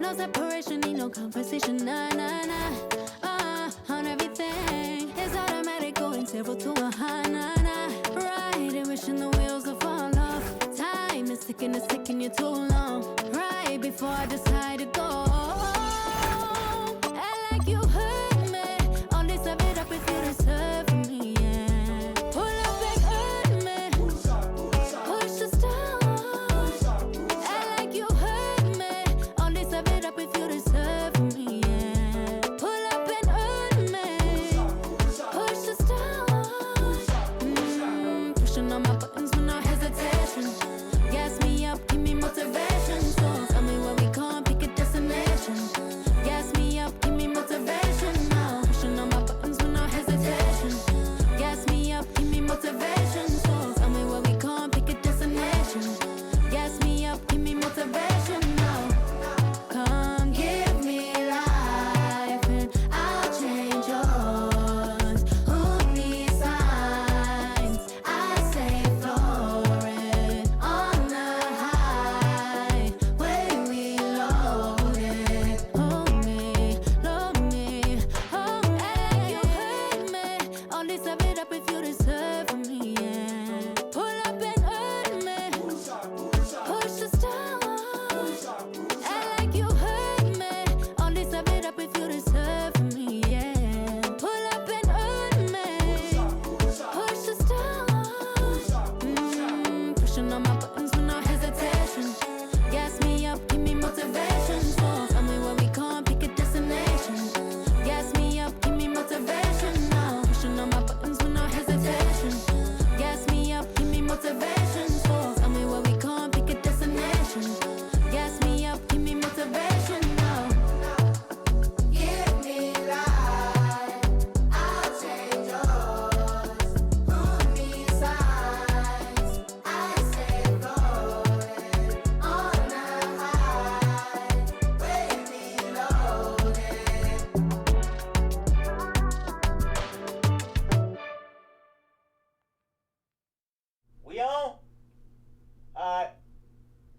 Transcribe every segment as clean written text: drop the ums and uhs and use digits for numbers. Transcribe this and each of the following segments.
no separation, need no conversation. Nah, nah, nah. On everything, it's automatic, going 0 to 100. Nah, nah. Right, and wishing the wheels will fall off. Time is ticking, it's taking you too long. Right before I decide to go. Act like you heard me. Only serve it up if you deserve me, yeah. Pull up and hurt me. Push the stars. Act like you heard me. Only serve it up if you deserve me, yeah. Pull up and hurt me. Push the stars. Pushing on my buttons with no hesitation. Gas me up, give me motivation. So tell me where we going, pick a destination. Gas me up, give me motivation now. Pushing on my buttons with no hesitation. Gas me up, give me motivation. So tell me where we going, pick a destination. Gas me up, give me motivation now. Come give me life and I'll change yours. Who needs signs? I say floating on the highway we loaded. Hold me, love me, hold me. Act like you hurt me. Only serve it up if you deserve me, yeah. Pull up and hurt me. Push the stars. Act like you hurt me. Only serve it up if you deserve me, yeah. Pull up and hurt me. Push the stars. Pushing on my buttons with no hesitation. Gas me up, give me motivation. So tell me where we going, pick a destination. Gas me up, give me motivation now. Pushing on my buttons with no hesitation. Gas me up, give me motivation. So tell me where we going, pick a destination. Gas me up, give me motivation now. Give me life, I'll change yours. Who needs signs? I say floating on the highway we loaded. We on? Alright.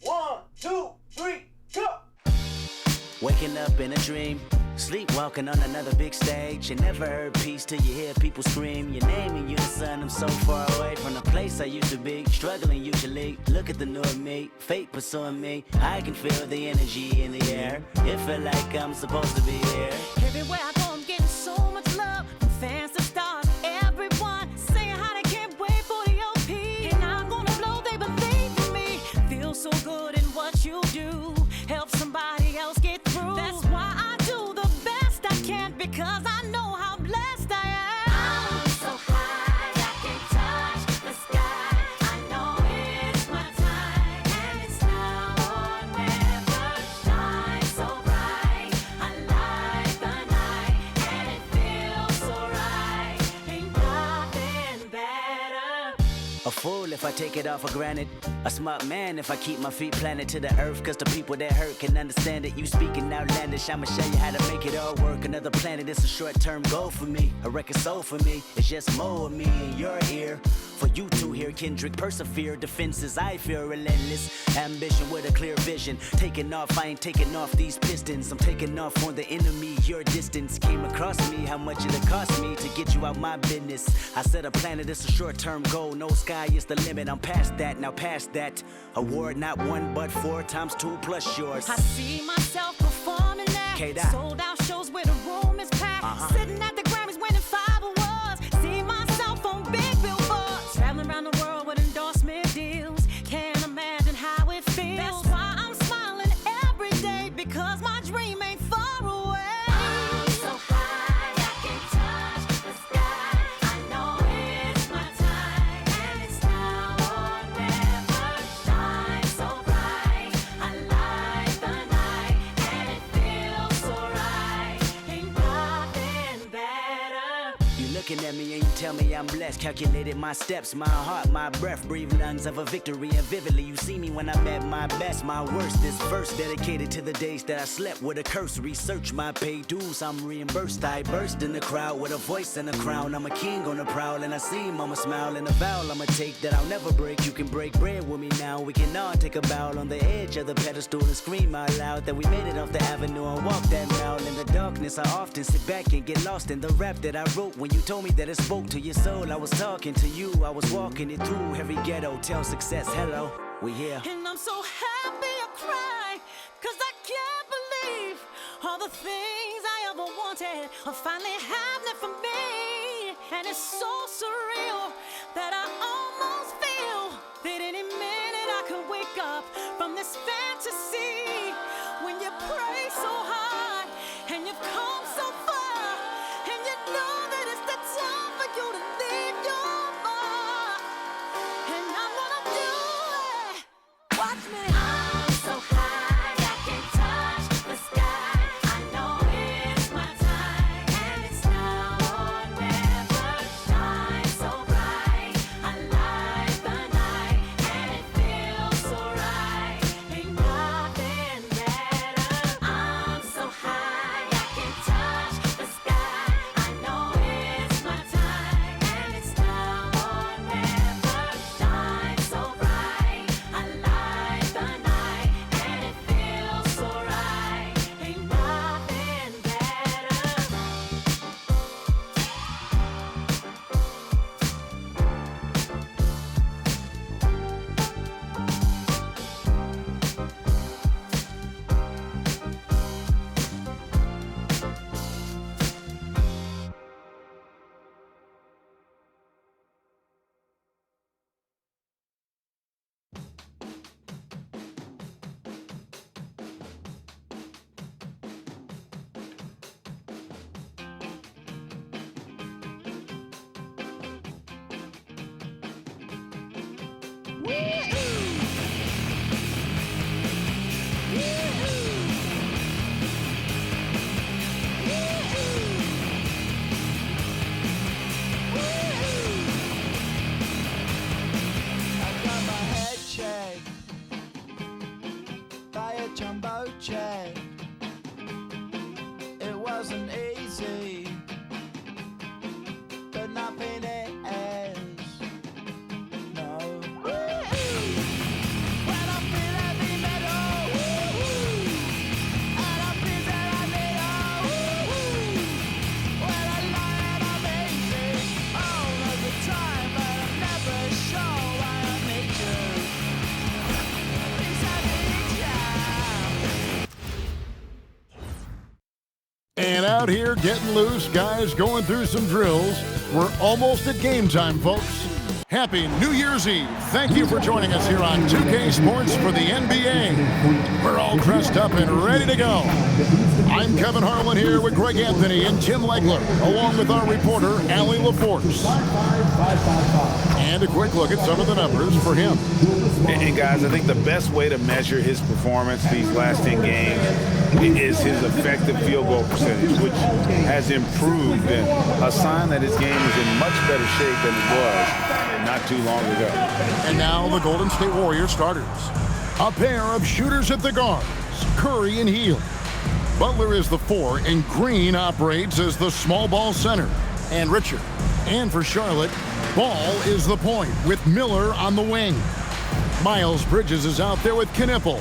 1, 2, 3, go! Waking up in a dream, sleepwalking on another big stage. You never heard peace till you hear people scream your name in unison. I'm so far away from the place I used to be, struggling usually. Look at the new me, fate pursuing me. I can feel the energy in the air. It feel like I'm supposed to be here. Everywhere I go, I'm getting so much love from fans to stars. Everyone saying how they can't wait for the OP. And I'm gonna blow, they believe in me. Feel so good in what you do. Help somebody else get through. That's why I do the best I can, because I know how blessed I am. I'm so high, I can touch the sky. I know it's my time, and it's now or never. Shine so bright, I light the night, and it feels so right. Ain't nothing better. A fool if I take it all for granted. A smart man if I keep my feet planted to the earth. Cause the people that hurt can understand it. You speaking outlandish, I'ma show you how to make it all work. Another planet, it's a short-term goal for me. A record soul for me, it's just more of me in your ear. For you to hear Kendrick persevere. Defenses I feel relentless. Ambition with a clear vision. Taking off, I ain't taking off these pistons. I'm taking off on the enemy. Your distance came across me. How much it'll cost me to get you out my business. I said a planet, it's a short-term goal. No sky is the limit. I'm past that, now past that. Award not 1 but 4 times 2 plus yours. I see myself performing that. K-Dot. Sold out shows where the room is packed. Sitting at the Grammys winning 5 awards. See myself on big billboards. Traveling around the world with endorsement deals. Can't imagine how it feels. That's why I'm smiling every day, because my dream ain't far away. I'm so high, I can touch the sky. I know it's my time, and it's now or never. Shine so bright, I light the night, and it feels so right. Ain't nothing better. tell me I'm blessed. Calculated my steps, my heart, my breath. Breathe lungs of a victory, and vividly you see me when I'm at my best. My worst, this verse dedicated to the days that I slept with a curse. Research my paid dues, I'm reimbursed. I burst in the crowd with a voice and a crown. I'm a king on the prowl, and I see mama smile. And a vow I'ma take that I'll never break. You can break bread with me now. We can all take a bow on the edge of the pedestal and scream out loud that we made it off the avenue and walk that mile. In the darkness, I often sit back and get lost in the rap that I wrote. When you told me that it spoke to your soul, I was talking to you. I was walking it through every ghetto. Tell success, hello, we here. And I'm so happy I cry, 'cause I can't believe all the things I ever wanted are finally happening for me. And it's so surreal that I almost feel that any minute I could wake up from this fantasy. When you pray so hard and you've come so far, and you know that it's the time for you to leave your mark. And I'm gonna do it. Watch me. I'm so high I can touch the sky. I know it's my time, and it's now or never. Shine so bright, I light the night, and it feels so right. Ain't nothing better. I'm so high I can touch the sky. I know it's my time, and it's now or never. Shine so bright, I light the night, and it feels so right. Ain't nothing better. I got my head checked by a jumbo jet. It wasn't easy, but nothing is. No. When I feel heavy metal, and I feel that I need when I lie and I'm easy all of the time, but I'm never sure why I need you. Please I need you. And out here getting loose, guys going through some drills. We're almost at game time, folks. Happy New Year's Eve. Thank you for joining us here on 2K Sports for the NBA. We're all dressed up and ready to go. I'm Kevin Harlan here with Greg Anthony and Tim Legler, along with our reporter, Allie LaForce. And a quick look at some of the numbers for him. And guys, I think the best way to measure his performance these last 10 games is his effective field goal percentage, which has improved, and a sign that his game is in much better shape than it was not too long ago. And now the Golden State Warriors starters. A pair of shooters at the guards, Curry and Hield. Butler is the 4, and Green operates as the small ball center, and Richard. And for Charlotte, Ball is the point with Miller on the wing. Miles Bridges is out there with Knipple.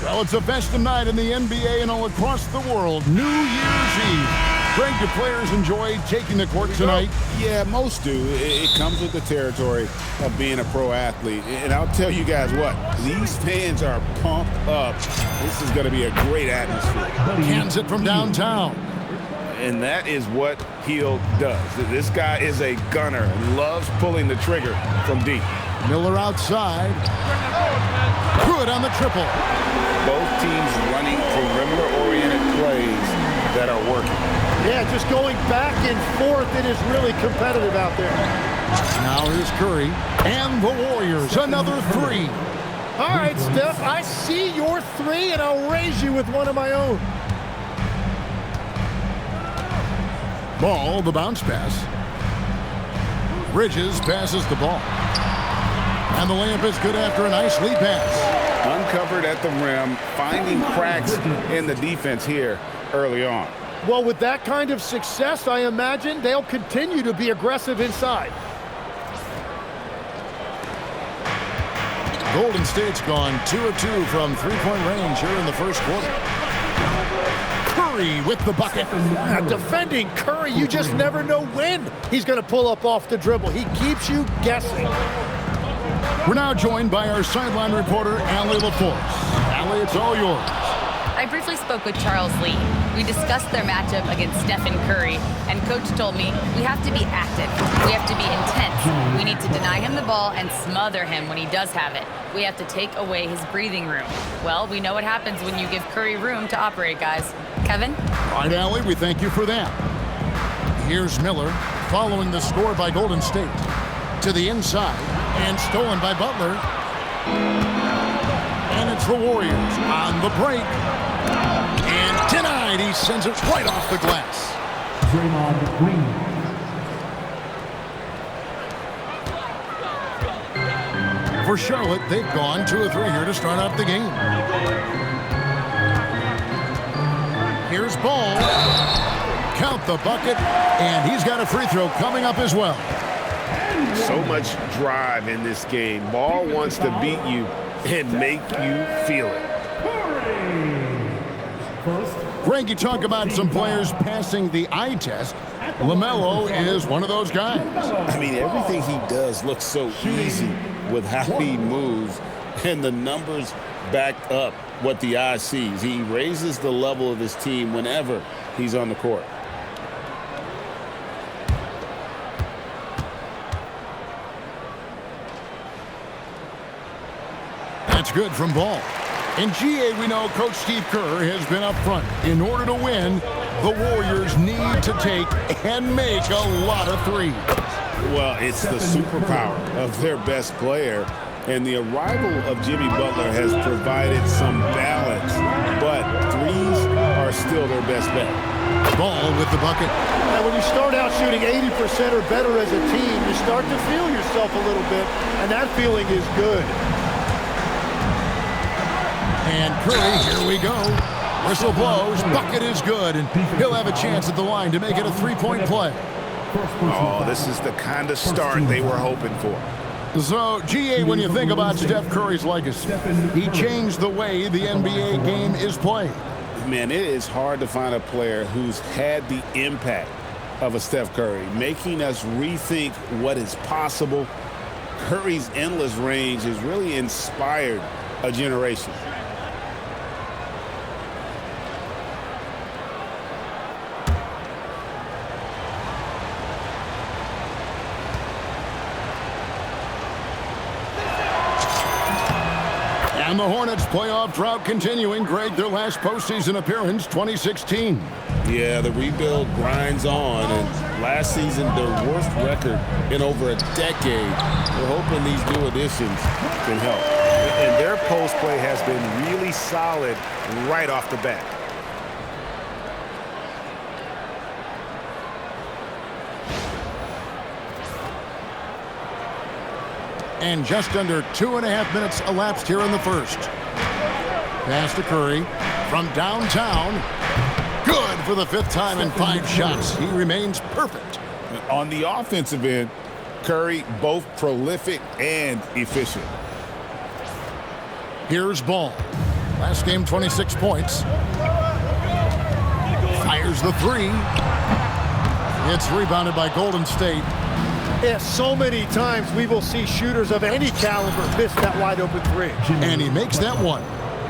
Well, it's a festive night in the NBA and all across the world. New Year's Eve. Greg, do players enjoy taking the court tonight? Yeah, most do. It comes with the territory of being a pro athlete. And I'll tell you guys what, these fans are pumped up. This is going to be a great atmosphere. Hands it from downtown. And that is what Hield does. This guy is a gunner and loves pulling the trigger from deep. Miller outside. Good on the triple. Both teams running perimeter-oriented plays that are working. Yeah, just going back and forth. It is really competitive out there. Now here's Curry. And the Warriors, another 3. All right, Steph, I see your 3, and I'll raise you with one of my own. Ball, the bounce pass. Bridges passes the ball. And the layup is good after a nice lead pass. Uncovered at the rim, finding cracks in the defense here early on. Well, with that kind of success, I imagine they'll continue to be aggressive inside. Golden State's gone 2 of 2 from three-point range here in the first quarter. Curry with the bucket. Defending Curry, you just never know when he's going to pull up off the dribble. He keeps you guessing. We're now joined by our sideline reporter, Allie LaForce. Allie, it's all yours. I briefly spoke with Charles Lee. We discussed their matchup against Stephen Curry, and Coach told me we have to be active. We have to be intense. We need to deny him the ball and smother him when he does have it. We have to take away his breathing room. Well, we know what happens when you give Curry room to operate, guys. Kevin? All right, Allie, we thank you for that. Here's Miller following the score by Golden State. To the inside, and stolen by Butler. And it's the Warriors on the break. And denied. He sends it right off the glass. Draymond Green. For Charlotte, they've gone 2 of 3 here to start out the game. Here's Ball. Count the bucket. And he's got a free throw coming up as well. So much drive in this game. Ball wants to beat you and make you feel it. Greg, you talk about some players passing the eye test. LaMelo is one of those guys. I mean, everything he does looks so easy with how he moves, and the numbers back up what the eye sees. He raises the level of his team whenever he's on the court. That's good from Ball. In GA, we know Coach Steve Kerr has been up front. In order to win, the Warriors need to take and make a lot of threes. Well, it's the superpower of their best player, and the arrival of Jimmy Butler has provided some balance, but threes are still their best bet. Ball with the bucket. And when you start out shooting 80% or better as a team, you start to feel yourself a little bit, and that feeling is good. And Curry, here we go. Whistle blows, bucket is good, and he'll have a chance at the line to make it a three-point play. Oh, this is the kind of start they were hoping for. So, GA, when you think about Steph Curry's legacy, he changed the way the NBA game is played. Man, it is hard to find a player who's had the impact of a Steph Curry, making us rethink what is possible. Curry's endless range has really inspired a generation. And the Hornets playoff drought continuing. Greg, their last postseason appearance, 2016. Yeah, the rebuild grinds on, and last season their worst record in over a decade. We're hoping these new additions can help. And their post play has been really solid right off the bat. And just under 2.5 minutes elapsed here in the first. Pass to Curry from downtown. Good for the 5th time in 5 shots. He remains perfect. On the offensive end, Curry both prolific and efficient. Here's Ball. Last game, 26 points. Fires the 3. It's rebounded by Golden State. Yeah, so many times we will see shooters of any caliber miss that wide open 3. And he makes that one.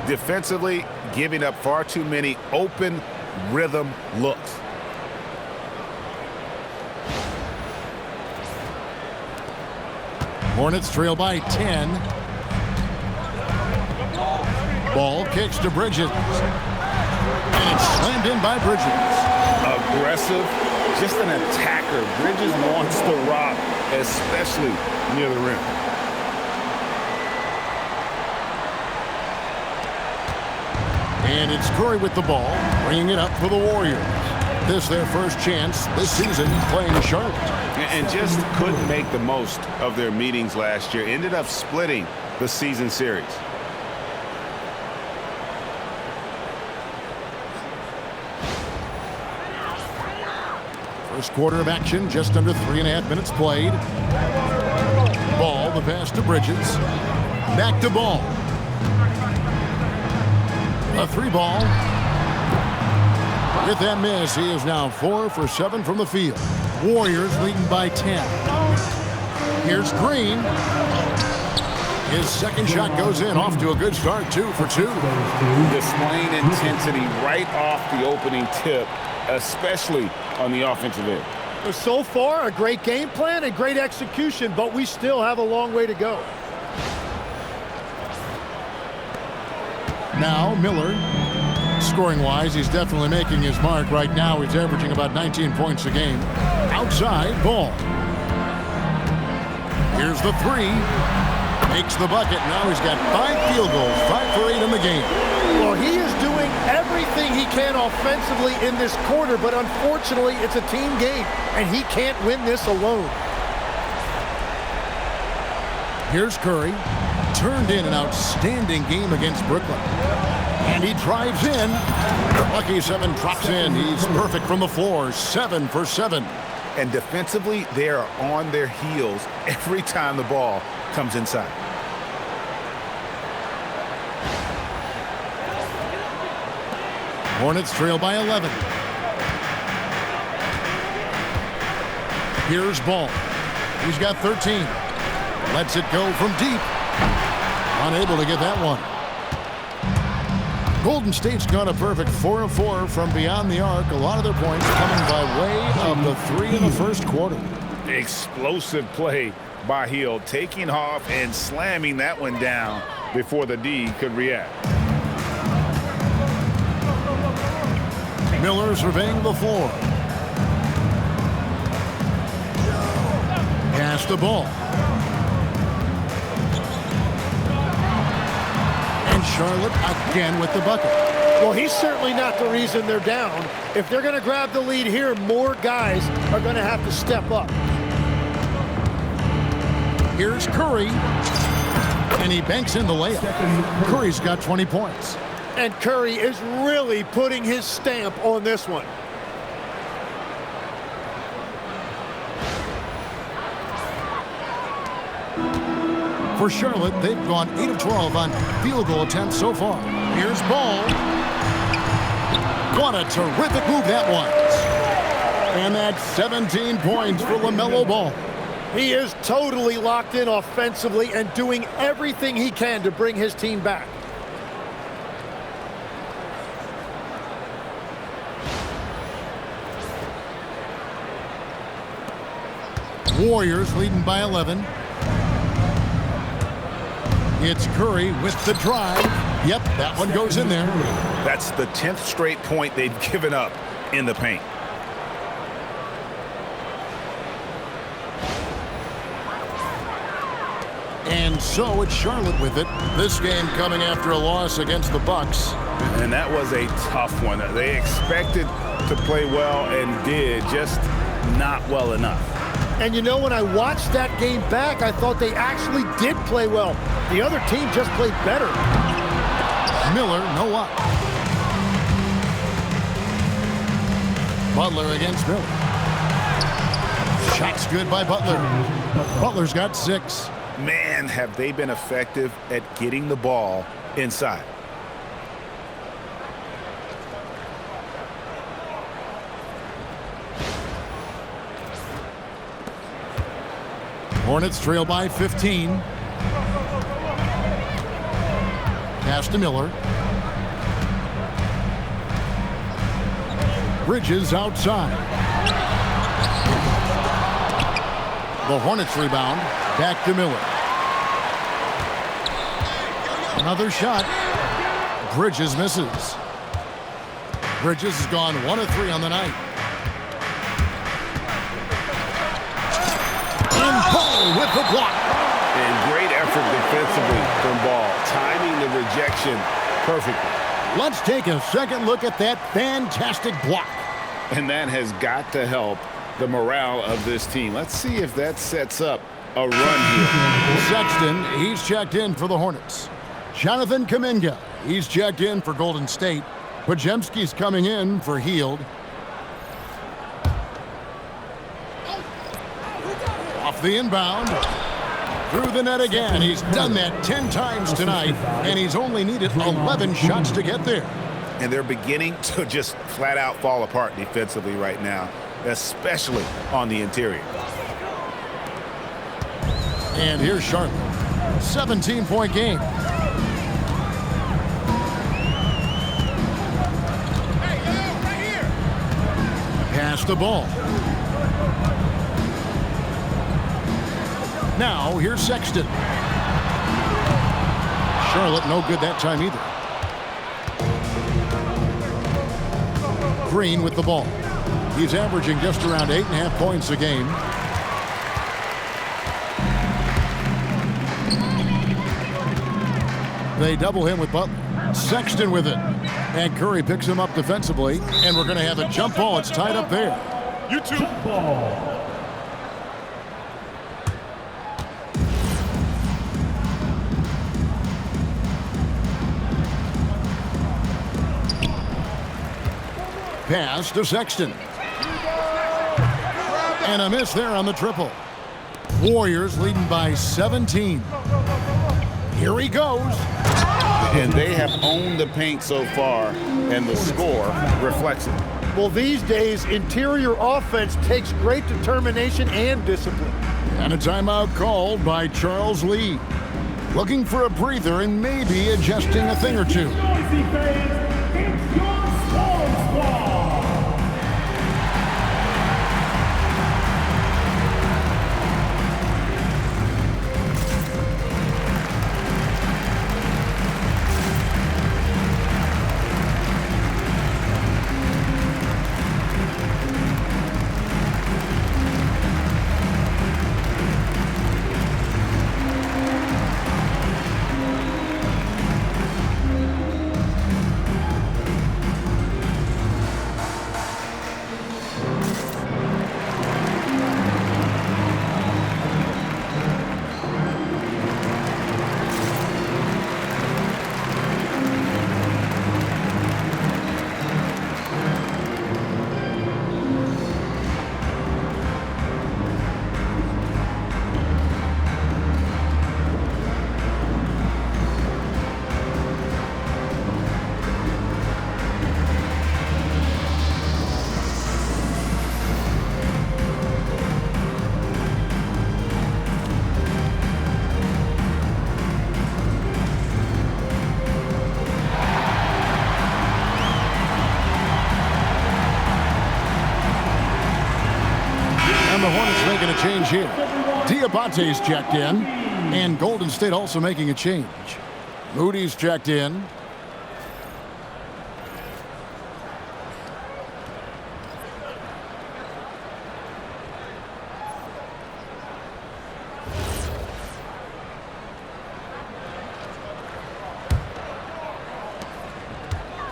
Defensively, giving up far too many open rhythm looks. Hornets trail by 10. Ball kicks to Bridges. And it's slammed in by Bridges. Aggressive, just an attacker. Bridges wants to rock, especially near the rim. And it's Curry with the ball, bringing it up for the Warriors. This their first chance this season playing Charlotte. And just couldn't make the most of their meetings last year. Ended up splitting the season series. First quarter of action, just under 3.5 minutes played. Ball, the pass to Bridges. Back to Ball. A 3-ball. With that miss, he is now 4 for 7 from the field. Warriors leading by 10. Here's Green. His second shot goes in, off to a good start, 2 for 2. Displaying intensity right off the opening tip, especially on the offensive end. So far, a great game plan and great execution, but we still have a long way to go. Now Miller. Scoring-wise, he's definitely making his mark. Right now, he's averaging about 19 points a game. Outside, Ball. Here's the 3. Makes the bucket. Now he's got 5 field goals, 5 for 8 in the game. Well, he is doing everything he can offensively in this quarter, but unfortunately, it's a team game, and he can't win this alone. Here's Curry. Turned in an outstanding game against Brooklyn. And he drives in. Lucky 7 drops in. He's perfect from the floor. 7 for 7. And defensively, they are on their heels every time the ball comes inside. Hornets trail by 11. Here's Ball. He's got 13. Lets it go from deep. Unable to get that one. Golden State's gone a perfect 4 of 4 from beyond the arc. A lot of their points coming by way of the 3 in the first quarter. Explosive play by Hill, taking off and slamming that one down before the D could react. Miller surveying the floor. Pass the ball. And Charlotte again with the bucket. Well, he's certainly not the reason they're down. If they're going to grab the lead here, more guys are going to have to step up. Here's Curry. And he banks in the layup. Curry's got 20 points. And Curry is really putting his stamp on this one. For Charlotte, they've gone 8 of 12 on field goal attempts so far. Here's Ball. What a terrific move that was. And that's 17 points for LaMelo Ball. He is totally locked in offensively and doing everything he can to bring his team back. Warriors leading by 11. It's Curry with the drive. Yep, that one goes in there. That's the 10th straight point they've given up in the paint. And so it's Charlotte with it. This game coming after a loss against the Bucks. And that was a tough one. They expected to play well and did, just not well enough. And you know, when I watched that game back, I thought they actually did play well. The other team just played better. Miller, no luck. Butler against Miller. Shot's good by Butler. Butler's got 6. Man, have they been effective at getting the ball inside. Hornets trail by 15. Pass to Miller. Bridges outside. The Hornets rebound. Back to Miller. Another shot. Bridges misses. Bridges has gone 1 of 3 on the night. Ball with the block. And great effort defensively from Ball, timing the rejection perfectly. Let's take a second look at that fantastic block. And that has got to help the morale of this team. Let's see if that sets up a run here. Sexton, he's checked in for the Hornets. Jonathan Kuminga, he's checked in for Golden State. Podziemski's coming in for Hield. Off the inbound. Through the net again. He's done that 10 times tonight, and he's only needed 11 shots to get there. And they're beginning to just flat out fall apart defensively right now, especially on the interior. And here's Charlotte. 17-point game. Pass the ball. Now, here's Sexton. Charlotte no good that time either. Green with the ball. He's averaging just around 8.5 points a game. They double him with Butler. Sexton with it. And Curry picks him up defensively. And we're going to have a jump ball. It's tied up there. You too. Jump ball. Pass to Sexton. And a miss there on the triple. Warriors leading by 17. Here he goes. And they have owned the paint so far, and the score reflects it. Well, these days, interior offense takes great determination and discipline. And a timeout called by Charles Lee. Looking for a breather and maybe adjusting a thing or two. Noisy fans, it's your Swarm Squad. The Hornets making a change here. Diabate's checked in, and Golden State also making a change. Moody's checked in.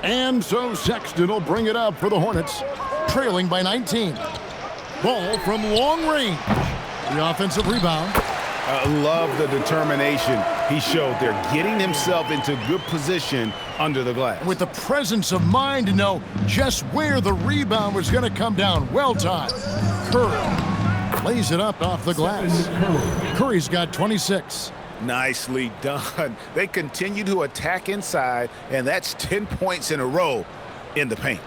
And so Sexton will bring it up for the Hornets, trailing by 19. Ball from long range. The offensive rebound. I love the determination he showed there, getting himself into good position under the glass. With the presence of mind to know just where the rebound was going to come down. Well timed. Curry lays it up off the glass. Curry's got 26. Nicely done. They continue to attack inside, and that's 10 points in a row in the paint.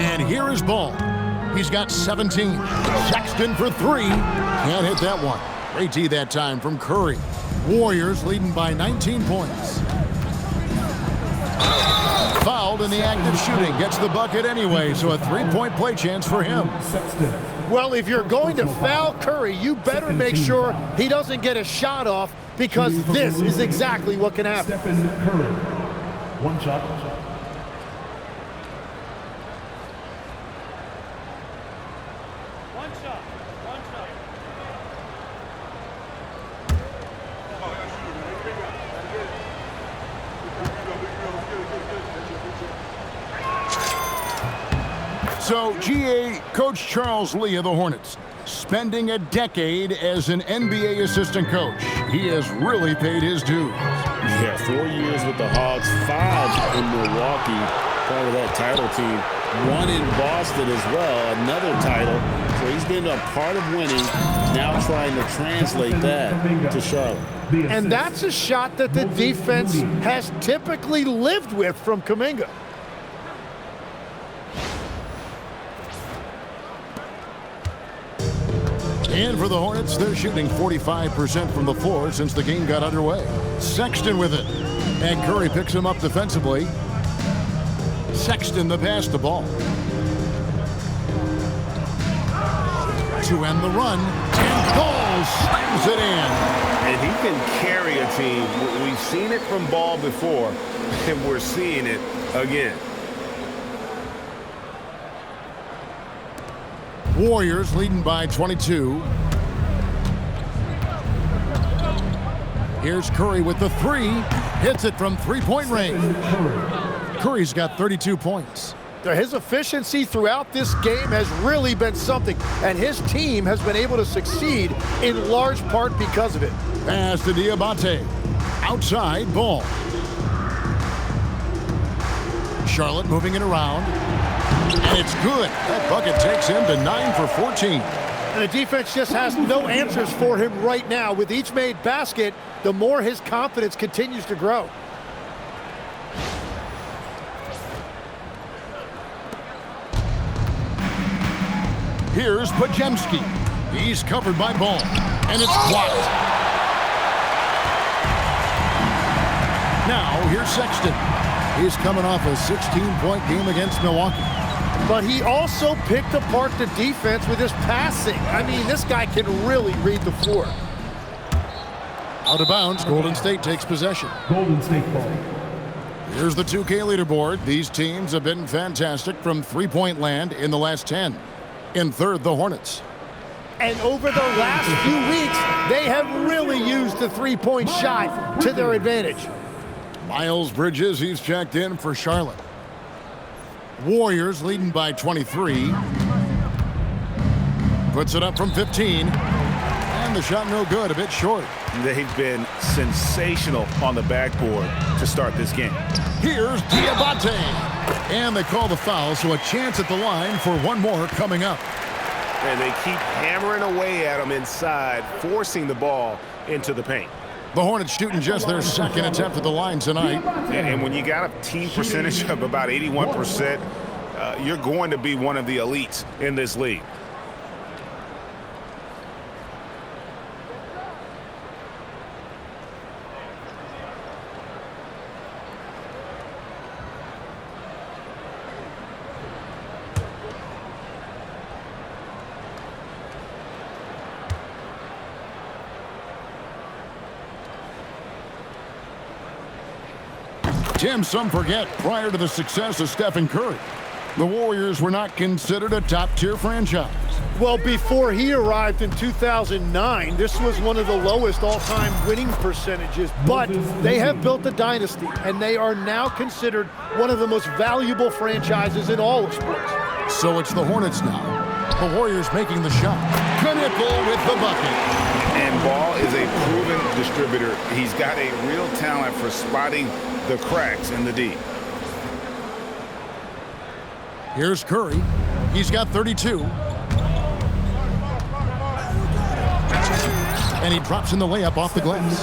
And here is Ball. He's got 17. Sexton for three. Can't hit that one. Great D that time from Curry. Warriors leading by 19 points. Fouled in the act of shooting. Gets the bucket anyway, so a three-point play chance for him. Well, if you're going to foul Curry, you better make sure he doesn't get a shot off, because this is exactly what can happen. Stephen Curry. One shot. So, GA, Coach Charles Lee of the Hornets, spending a decade as an NBA assistant coach. He has really paid his dues. Yeah, 4 years with the Hawks, 5 in Milwaukee, part of that title team. 1 in Boston as well, another title. So he's been a part of winning, now trying to translate that to Charlotte. And that's a shot that the defense has typically lived with from Kuminga. And for the Hornets, they're shooting 45% from the floor since the game got underway. Sexton with it. And Curry picks him up defensively. Sexton the pass the ball. To end the run. And Ball slams it in. And he can carry a team. We've seen it from Ball before, and we're seeing it again. Warriors leading by 22. Here's Curry with the three. Hits it from three-point range. Curry's got 32 points. His efficiency throughout this game has really been something, and his team has been able to succeed in large part because of it. Pass to Diabate. Outside, Ball. Charlotte moving it around. And it's good. That bucket takes him to 9 for 14. And the defense just has no answers for him right now. With each made basket, the more his confidence continues to grow. Here's Pajemski. He's covered by Ball. And it's blocked. Now, here's Sexton. He's coming off a 16-point game against Milwaukee. But he also picked apart the defense with his passing. I mean, this guy can really read the floor. Out of bounds, Golden State takes possession. Golden State ball. Here's the 2K leaderboard. These teams have been fantastic from three-point land in the last 10. In third, the Hornets. And over the last few weeks, they have really used the three-point shot to their advantage. Miles Bridges, he's checked in for Charlotte. Warriors leading by 23. Puts it up from 15. And the shot no good, a bit short. They've been sensational on the backboard to start this game. Here's Diabate. And they call the foul, so a chance at the line for one more coming up. And they keep hammering away at them inside, forcing the ball into the paint. The Hornets shooting just their second attempt at the line tonight. And when you got a team percentage of about 81%, you're going to be one of the elites in this league. Tim, some forget, prior to the success of Stephen Curry, the Warriors were not considered a top-tier franchise. Well, before he arrived in 2009, this was one of the lowest all-time winning percentages, but they have built a dynasty, and they are now considered one of the most valuable franchises in all of sports. So it's the Hornets now. The Warriors making the shot. Knipple with the bucket. And Ball is a proven distributor. He's got a real talent for spotting the cracks in the D. Here's Curry. He's got 32. And he drops in the layup off the glass.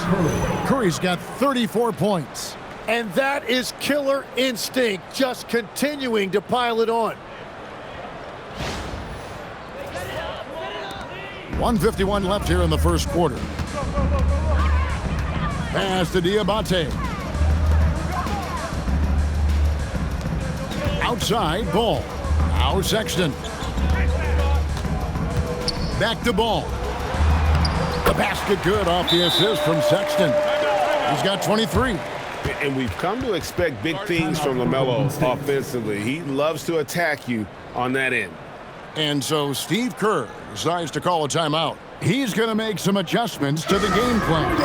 Curry's got 34 points. And that is killer instinct, just continuing to pile it on. 1:51 left here in the first quarter. Pass to Diabate. Outside, Ball. Now Sexton. Back to Ball. The basket good off the assist from Sexton. He's got 23. And we've come to expect big things from LaMelo offensively. He loves to attack you on that end. And so Steve Kerr decides to call a timeout. He's going to make some adjustments to the game plan.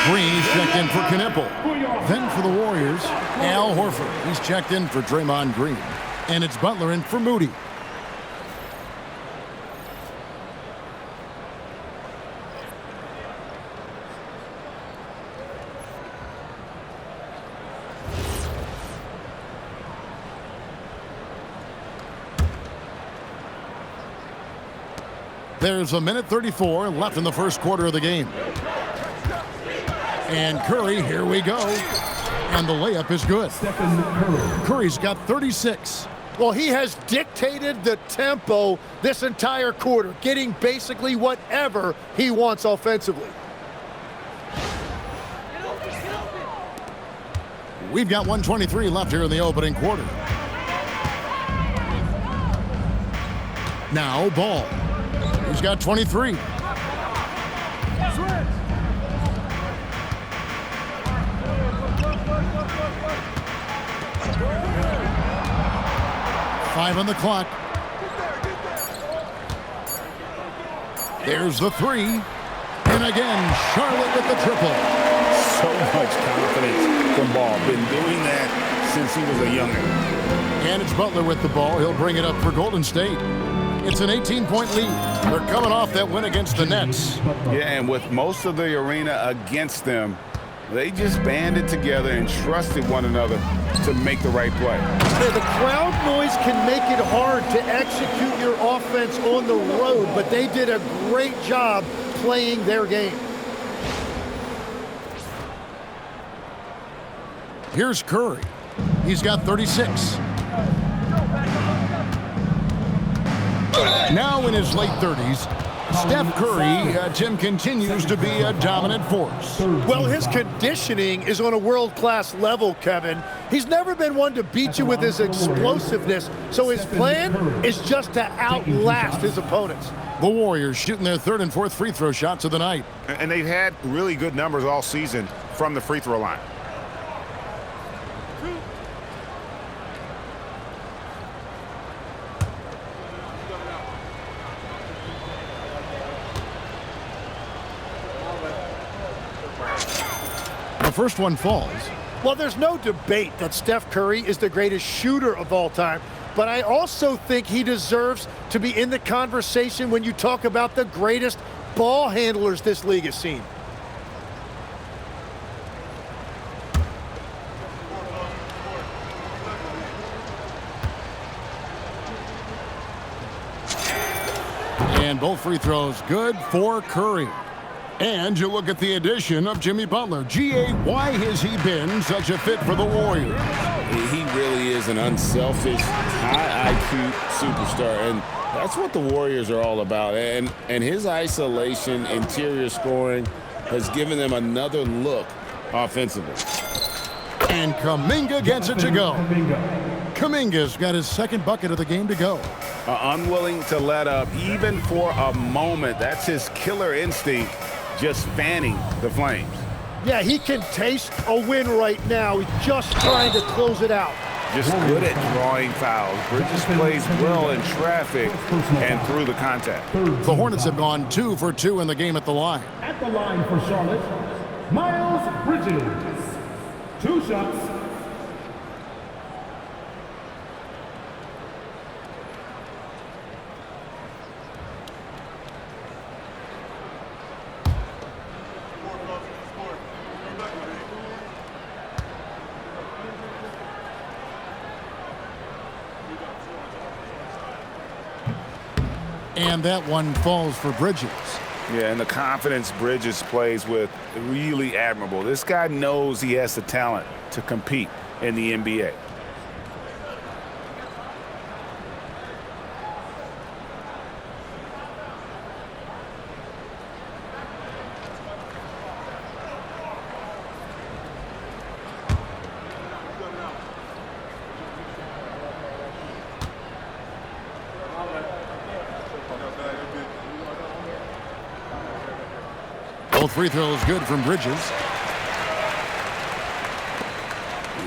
Green, he's checked in for Knipple. Then for the Warriors, Al Horford. He's checked in for Draymond Green. And it's Butler in for Moody. There's a minute 34 left in the first quarter of the game. And Curry, here we go. And the layup is good. Curry's got 36. Well, he has dictated the tempo this entire quarter, getting basically whatever he wants offensively. We've got 1:23 left here in the opening quarter. Now Ball. He's got 23. Five on the clock. There's the three. And again, Charlotte with the triple. So much confidence from Ball. Been doing that since he was a youngin'. And it's Butler with the ball. He'll bring it up for Golden State. It's an 18-point lead. They're coming off that win against the Nets. Yeah, and with most of the arena against them, they just banded together and trusted one another to make the right play. Yeah, the crowd noise can make it hard to execute your offense on the road, but they did a great job playing their game. Here's Curry. He's got 36. Now in his late 30s, Steph Curry, Tim, continues to be a dominant force. Well, his conditioning is on a world-class level, Kevin. He's never been one to beat you with his explosiveness, so his plan is just to outlast his opponents. The Warriors shooting their third and fourth free throw shots of the night. And they've had really good numbers all season from the free throw line. The first one falls. Well, there's no debate that Steph Curry is the greatest shooter of all time, but I also think he deserves to be in the conversation when you talk about the greatest ball handlers this league has seen. And both free throws good for Curry. And you look at the addition of Jimmy Butler. G.A., why has he been such a fit for the Warriors? He really is an unselfish, high IQ superstar, and that's what the Warriors are all about. And his isolation, interior scoring has given them another look offensively. And Kuminga gets it to go. Kuminga's got his second bucket of the game to go. Unwilling to let up even for a moment. That's his killer instinct, just fanning the flames. Yeah, he can taste a win right now. He's just trying to close it out. Just good at drawing fouls. Bridges plays well in traffic and through the contact. The Hornets have gone 2 for 2 in the game at the line. At the line for Charlotte, Miles Bridges. 2 shots. And that one falls for Bridges. Yeah, and the confidence Bridges plays with, really admirable. This guy knows he has the talent to compete in the NBA. Both free throws good from Bridges.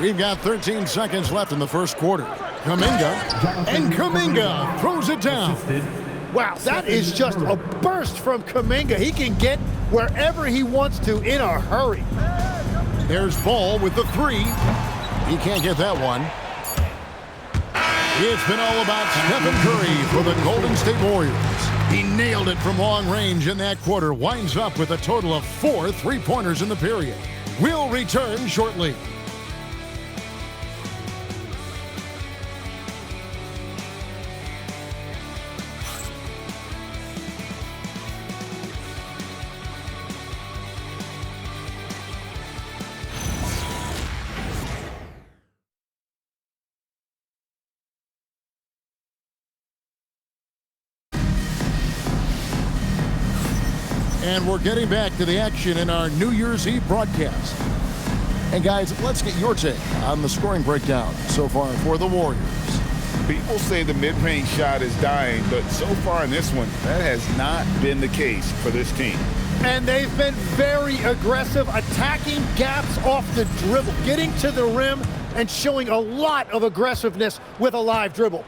We've got 13 seconds left in the first quarter. Kuminga throws it down. Wow, that is just a burst from Kuminga. He can get wherever he wants to in a hurry. There's Ball with the three. He can't get that one. It's been all about Stephen Curry for the Golden State Warriors. He nailed it from long range in that quarter. Winds up with a total of 4 three-pointers in the period. We'll return shortly. And we're getting back to the action in our New Year's Eve broadcast. And guys, let's get your take on the scoring breakdown so far for the Warriors. People say the mid-range shot is dying, but so far in this one, that has not been the case for this team. And they've been very aggressive, attacking gaps off the dribble, getting to the rim and showing a lot of aggressiveness with a live dribble.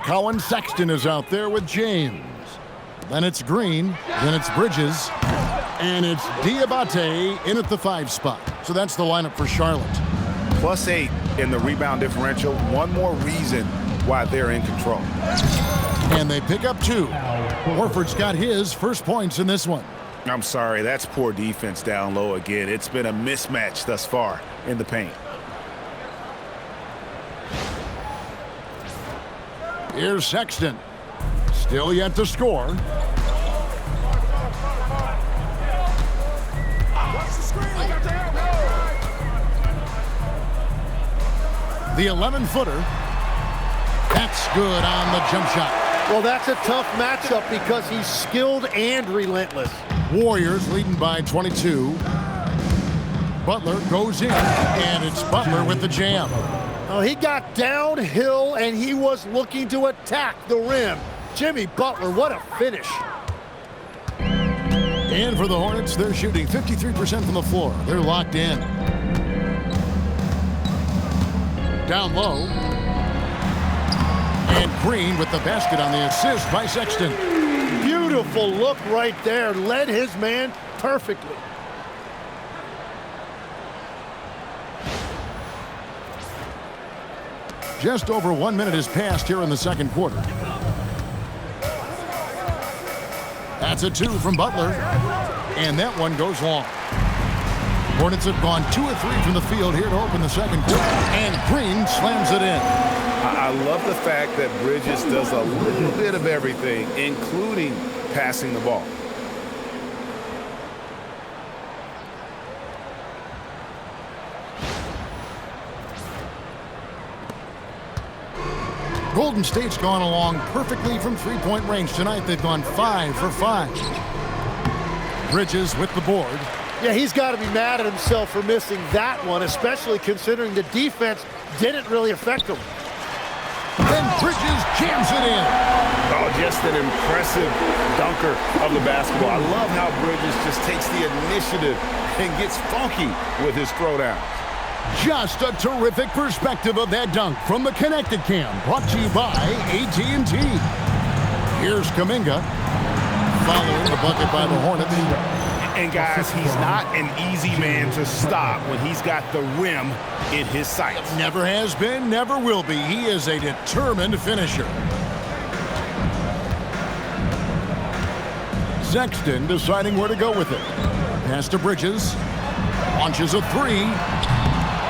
Colin Sexton is out there with James. Then it's Green, then it's Bridges, and it's Diabate in at the 5 spot. So that's the lineup for Charlotte. +8 in the rebound differential. One more reason why they're in control. And they pick up 2. Horford's got his first points in this one. I'm sorry, that's poor defense down low again. It's been a mismatch thus far in the paint. Here's Sexton. Still yet to score. The 11-footer. That's good on the jump shot. Well, that's a tough matchup because he's skilled and relentless. Warriors leading by 22. Butler goes in, and it's Butler with the jam. Oh, he got downhill, and he was looking to attack the rim. Jimmy Butler, what a finish. And for the Hornets, they're shooting 53% from the floor. They're locked in. Down low. And Green with the basket on the assist by Sexton. Beautiful look right there. Led his man perfectly. Just over 1 minute has passed here in the second quarter. That's a 2 from Butler. And that one goes long. Hornets have gone 2 of 3 from the field here to open the second quarter. And Green slams it in. I love the fact that Bridges does a little bit of everything, including passing the ball. Golden State's gone along perfectly from three-point range tonight. They've gone 5 for 5. Bridges with the board. Yeah, he's got to be mad at himself for missing that one, especially considering the defense didn't really affect him. Then Bridges jams it in. Oh, just an impressive dunker of the basketball. I love how Bridges just takes the initiative and gets funky with his throwdown. Just a terrific perspective of that dunk from the Connected Cam, brought to you by AT&T. Here's Kuminga, following the bucket by the Hornets. And guys, he's not an easy man to stop when he's got the rim in his sights. Never has been, never will be. He is a determined finisher. Sexton deciding where to go with it. Pass to Bridges. Launches a 3.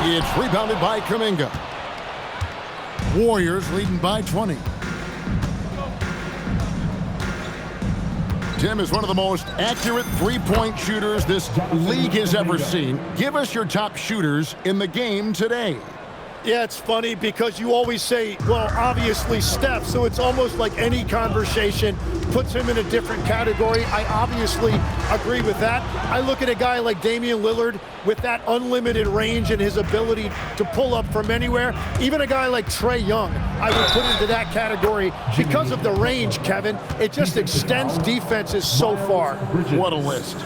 It's rebounded by Kuminga. Warriors leading by 20. Tim is one of the most accurate three-point shooters this league has ever seen. Give us your top shooters in the game today. Yeah, it's funny because you always say, well, obviously Steph, so it's almost like any conversation puts him in a different category. I obviously agree with that. I look at a guy like Damian Lillard with that unlimited range and his ability to pull up from anywhere. Even a guy like Trae Young, I would put into that category because of the range, Kevin. It just extends defenses so far. What a list.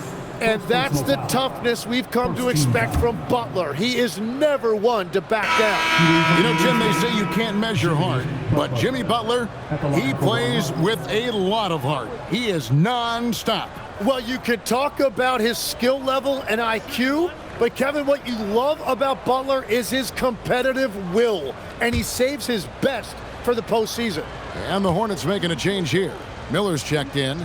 And that's the toughness we've come to expect from Butler. He is never one to back down. You know, Jim, they say you can't measure heart, but Jimmy Butler, he plays with a lot of heart. He is non-stop. Well, you could talk about his skill level and IQ, but Kevin, what you love about Butler is his competitive will, and he saves his best for the postseason. And the Hornets making a change here. Miller's checked in.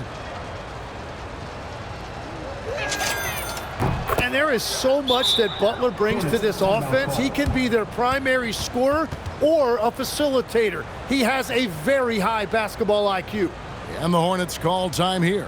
And there is so much that Butler brings to this offense. He can be their primary scorer or a facilitator. He has a very high basketball IQ. And the Hornets call time here.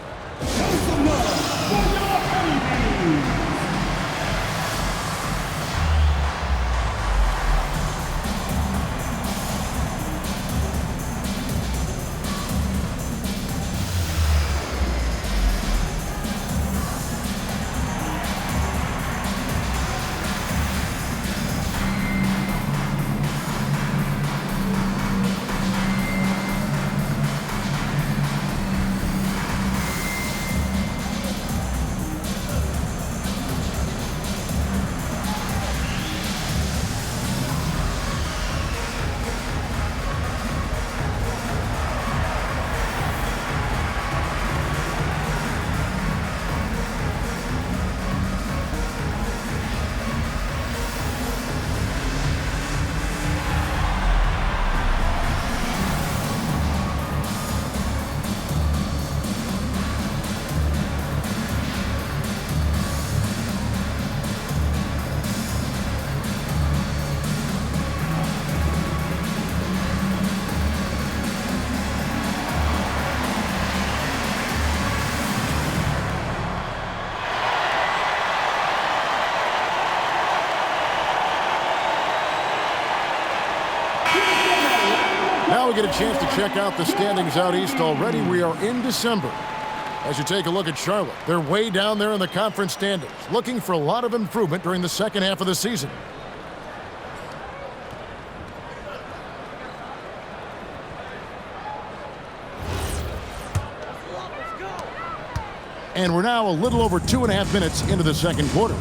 Now we get a chance to check out the standings out east already. We are in December. As you take a look at Charlotte, they're way down there in the conference standings, looking for a lot of improvement during the second half of the season. And we're now a little over 2.5 minutes into the second quarter.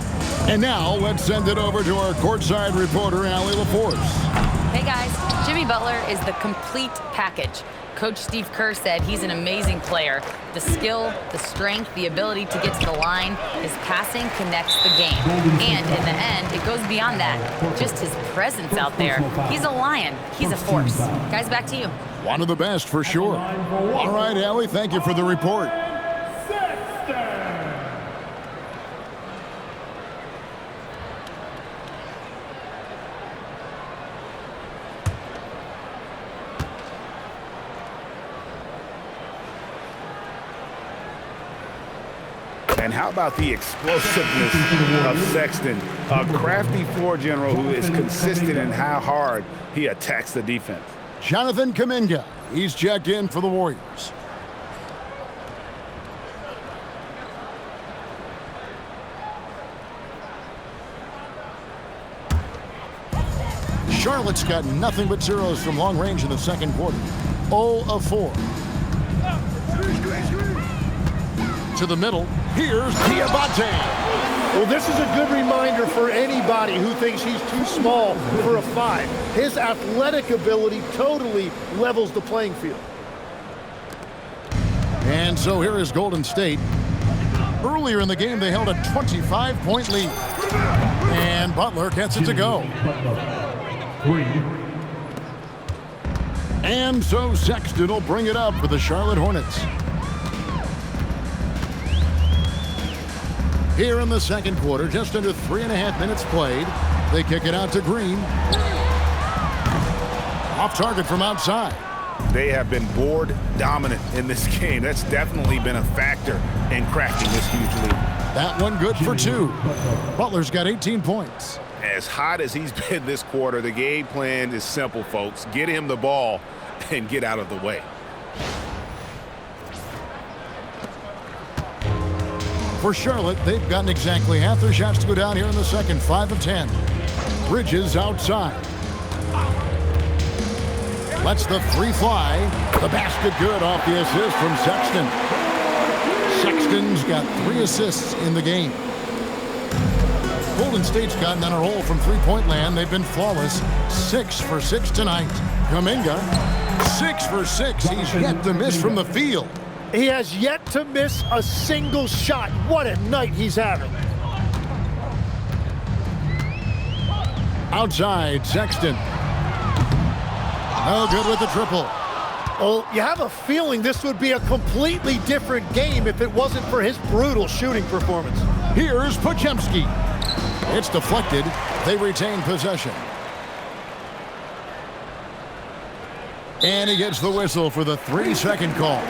And now let's send it over to our courtside reporter, Allie LaForce. Hey guys, Jimmy Butler is the complete package. Coach Steve Kerr said he's an amazing player. The skill, the strength, the ability to get to the line, his passing connects the game. And in the end, it goes beyond that. Just his presence out there. He's a lion. He's a force. Guys, back to you. One of the best for sure. All right, Allie, thank you for the report. And how about the explosiveness of Sexton, a crafty floor general who is consistent in how hard he attacks the defense. Jonathan Kuminga, he's checked in for the Warriors. Charlotte's got nothing but zeros from long range in the second quarter. 0 of 4. To the middle, here's Diabate. Well, this is a good reminder for anybody who thinks he's too small for a 5. His athletic ability totally levels the playing field. And so here is Golden State. Earlier in the game, they held a 25-point lead. And Butler gets it to go. And so Sexton will bring it up for the Charlotte Hornets. Here in the second quarter, just under 3.5 minutes played. They kick it out to Green. Off target from outside. They have been board dominant in this game. That's definitely been a factor in crafting this huge lead. That one good for 2. Butler's got 18 points. As hot as he's been this quarter, the game plan is simple, folks. Get him the ball and get out of the way. For Charlotte, they've gotten exactly half their shots to go down here in the second, 5 of 10. Bridges outside. Lets the 3 fly. The basket good off the assist from Sexton. Sexton's got 3 assists in the game. Golden State's gotten on a roll from three-point land. They've been flawless. 6 for 6 tonight. Kuminga, 6 for 6. He's yet to miss from the field. He has yet to miss a single shot. What a night he's having. Outside, Sexton. No good with the triple. Oh, you have a feeling this would be a completely different game if it wasn't for his brutal shooting performance. Here's Podziemski. It's deflected. They retain possession. And he gets the whistle for the 3-second call.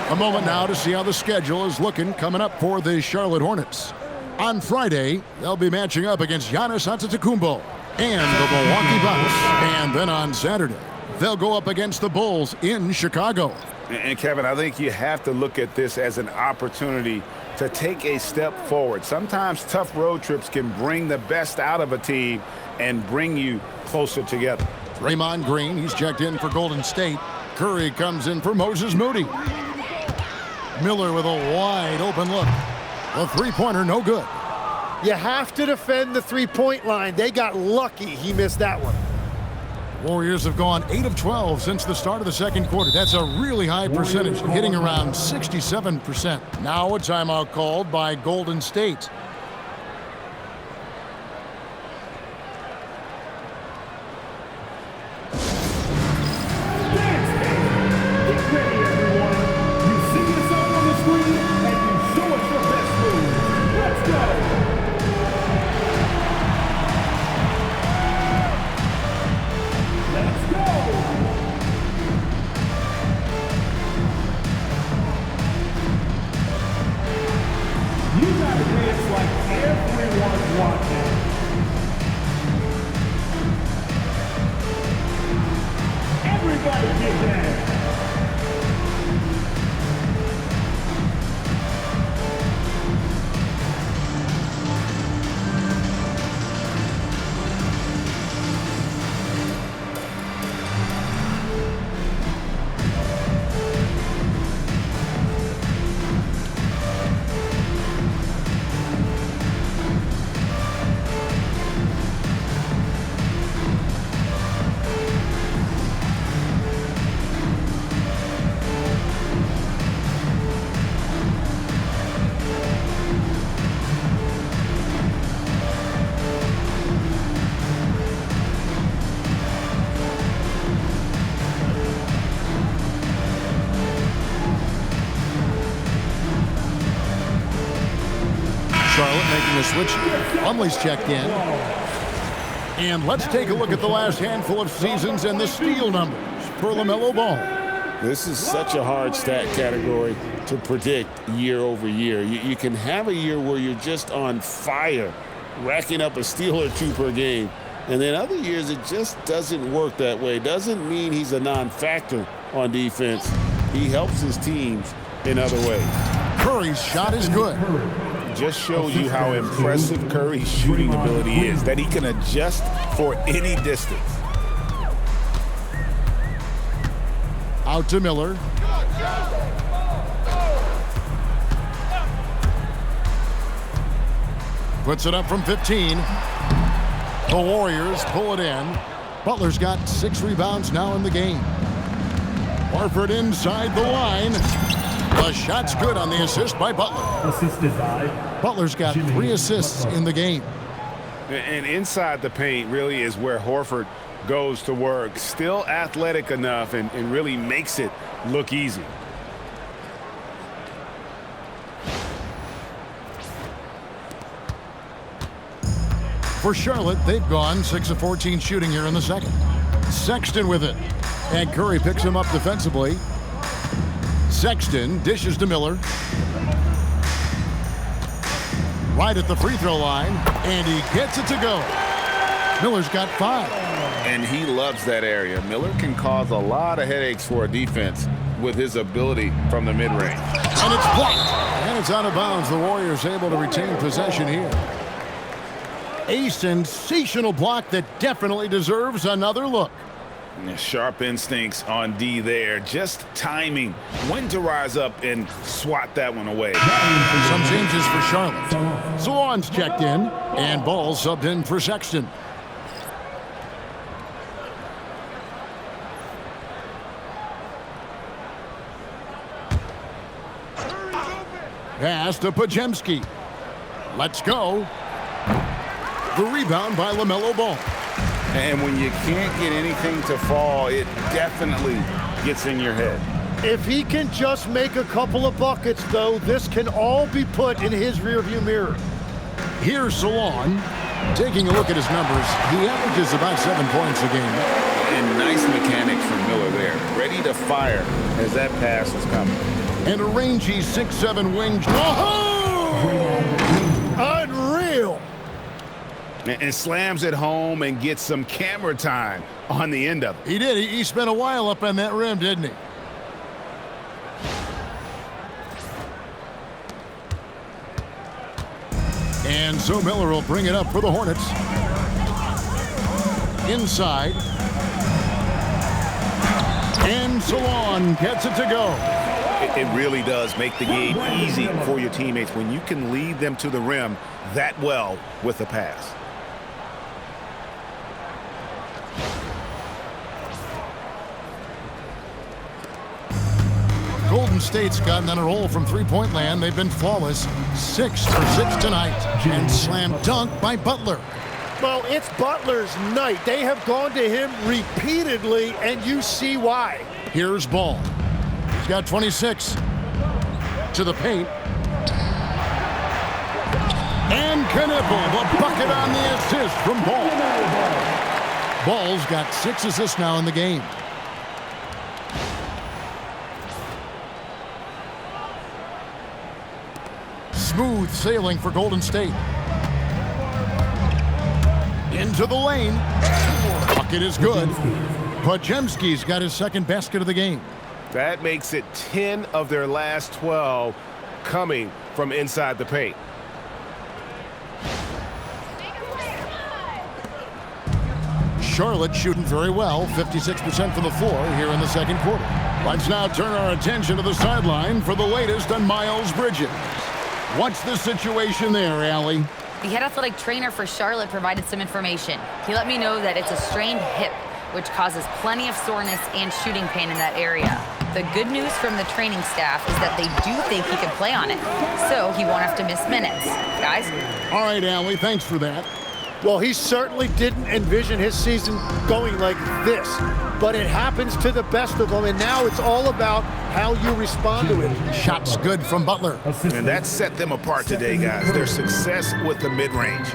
A moment now to see how the schedule is looking coming up for the Charlotte Hornets. On Friday, they'll be matching up against Giannis Antetokounmpo and the Milwaukee Bucks. And then on Saturday, they'll go up against the Bulls in Chicago. And Kevin, I think you have to look at this as an opportunity to take a step forward. Sometimes tough road trips can bring the best out of a team and bring you closer together. Draymond Green, he's checked in for Golden State. Curry comes in for Moses Moody. Miller with a wide open look. The three-pointer no good. You have to defend the three-point line. They got lucky he missed that one. Warriors have gone 8 of 12 since the start of the second quarter. That's a really high percentage, hitting around 67%. Now a timeout called by Golden State. Charlotte making a switch. Plumlee's checked in. And let's take a look at the last handful of seasons and the steal numbers for LaMelo Ball. This is such a hard stat category to predict year over year. You can have a year where you're just on fire, racking up a steal or two per game. And then other years, it just doesn't work that way. Doesn't mean he's a non-factor on defense. He helps his teams in other ways. Curry's shot is good. Just shows you how impressive Curry's shooting ability is, that he can adjust for any distance. Out to Miller. Puts it up from 15. The Warriors pull it in. Butler's got 6 rebounds now in the game. Horford inside the line. The shot's good on the assist by Butler. Assisted by Butler's got 3 assists in the game. And inside the paint really is where Horford goes to work. Still athletic enough and really makes it look easy. For Charlotte, they've gone 6 of 14 shooting here in the second. Sexton with it. And Curry picks him up defensively. Sexton dishes to Miller. Right at the free throw line, and he gets it to go. Miller's got 5. And he loves that area. Miller can cause a lot of headaches for a defense with his ability from the mid-range. And it's blocked. And it's out of bounds. The Warriors able to retain possession here. A sensational block that definitely deserves another look. Sharp instincts on D there. Just timing when to rise up and swat that one away. Some changes for Charlotte. Salon's checked in, and Ball subbed in for Sexton. Pass to Pajemski. Let's go. The rebound by LaMelo Ball. And when you can't get anything to fall, it definitely gets in your head. If he can just make a couple of buckets, though, this can all be put in his rearview mirror. Here's Salon. Taking a look at his numbers, he averages about 7 points a game. And nice mechanics from Miller there. Ready to fire as that pass is coming. And a rangy 6'7" wing. Oh! Unreal! And slams it home and gets some camera time on the end of it. He did. He spent a while up on that rim, didn't he? And so Miller will bring it up for the Hornets. Inside. And Salon gets it to go. It really does make the game easy for your teammates when you can lead them to the rim that well with a pass. Golden State's gotten on a roll from three-point land. They've been flawless. 6 for 6 tonight. And slam dunk by Butler. Well, it's Butler's night. They have gone to him repeatedly, and you see why. Here's Ball. He's got 26. To the paint. And Knipple, the bucket on the assist from Ball. Ball's got 6 assists now in the game. Smooth sailing for Golden State. Into the lane. Bucket is good. Pajemski's got his second basket of the game. That makes it 10 of their last 12 coming from inside the paint. Charlotte shooting very well, 56% from the floor here in the second quarter. Let's now turn our attention to the sideline for the latest on Miles Bridges. What's the situation there, Allie? The head athletic trainer for Charlotte provided some information. He let me know that it's a strained hip, which causes plenty of soreness and shooting pain in that area. The good news from the training staff is that they do think he can play on it, so he won't have to miss minutes. Guys? All right, Allie, thanks for that. Well, he certainly didn't envision his season going like this, but it happens to the best of them, and now it's all about how you respond to it. Shots good from Butler. And that set them apart today, guys. Their success with the mid-range.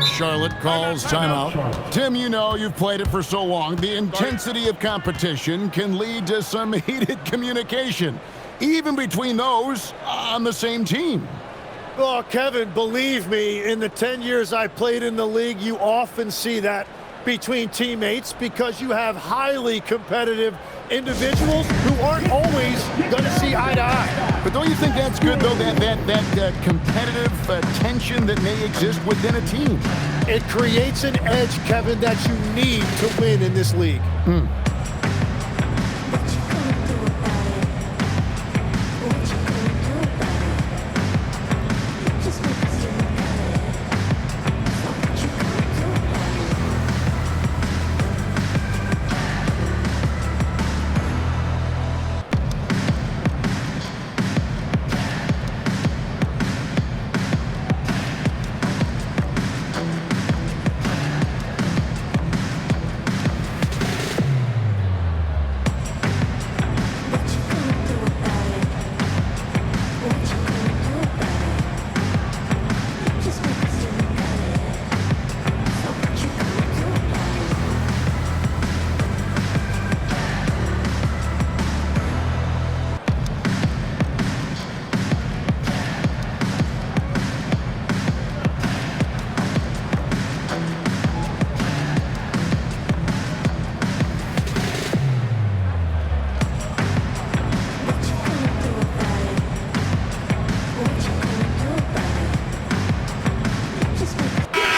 Charlotte calls timeout. Tim, you know you've played it for so long. The intensity of competition can lead to some heated communication, even between those on the same team. Oh, Kevin, believe me, in the 10 years I played in the league, you often see that between teammates because you have highly competitive individuals who aren't always going to see eye to eye. But don't you think that's good, though, that competitive tension that may exist within a team? It creates an edge, Kevin, that you need to win in this league.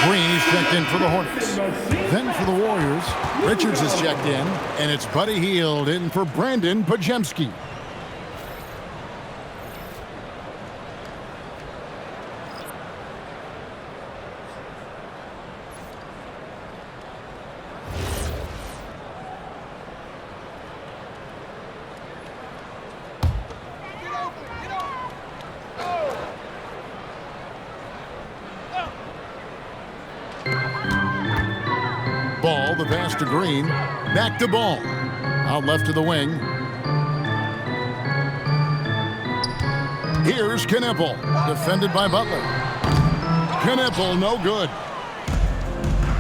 Green's checked in for the Hornets. Then for the Warriors, Richards is checked in, and it's Buddy Hield in for Brandon Pajemski. the pass to Green. Back to Ball. Out left to the wing. Here's Knipple. Defended by Butler. Knipple, no good.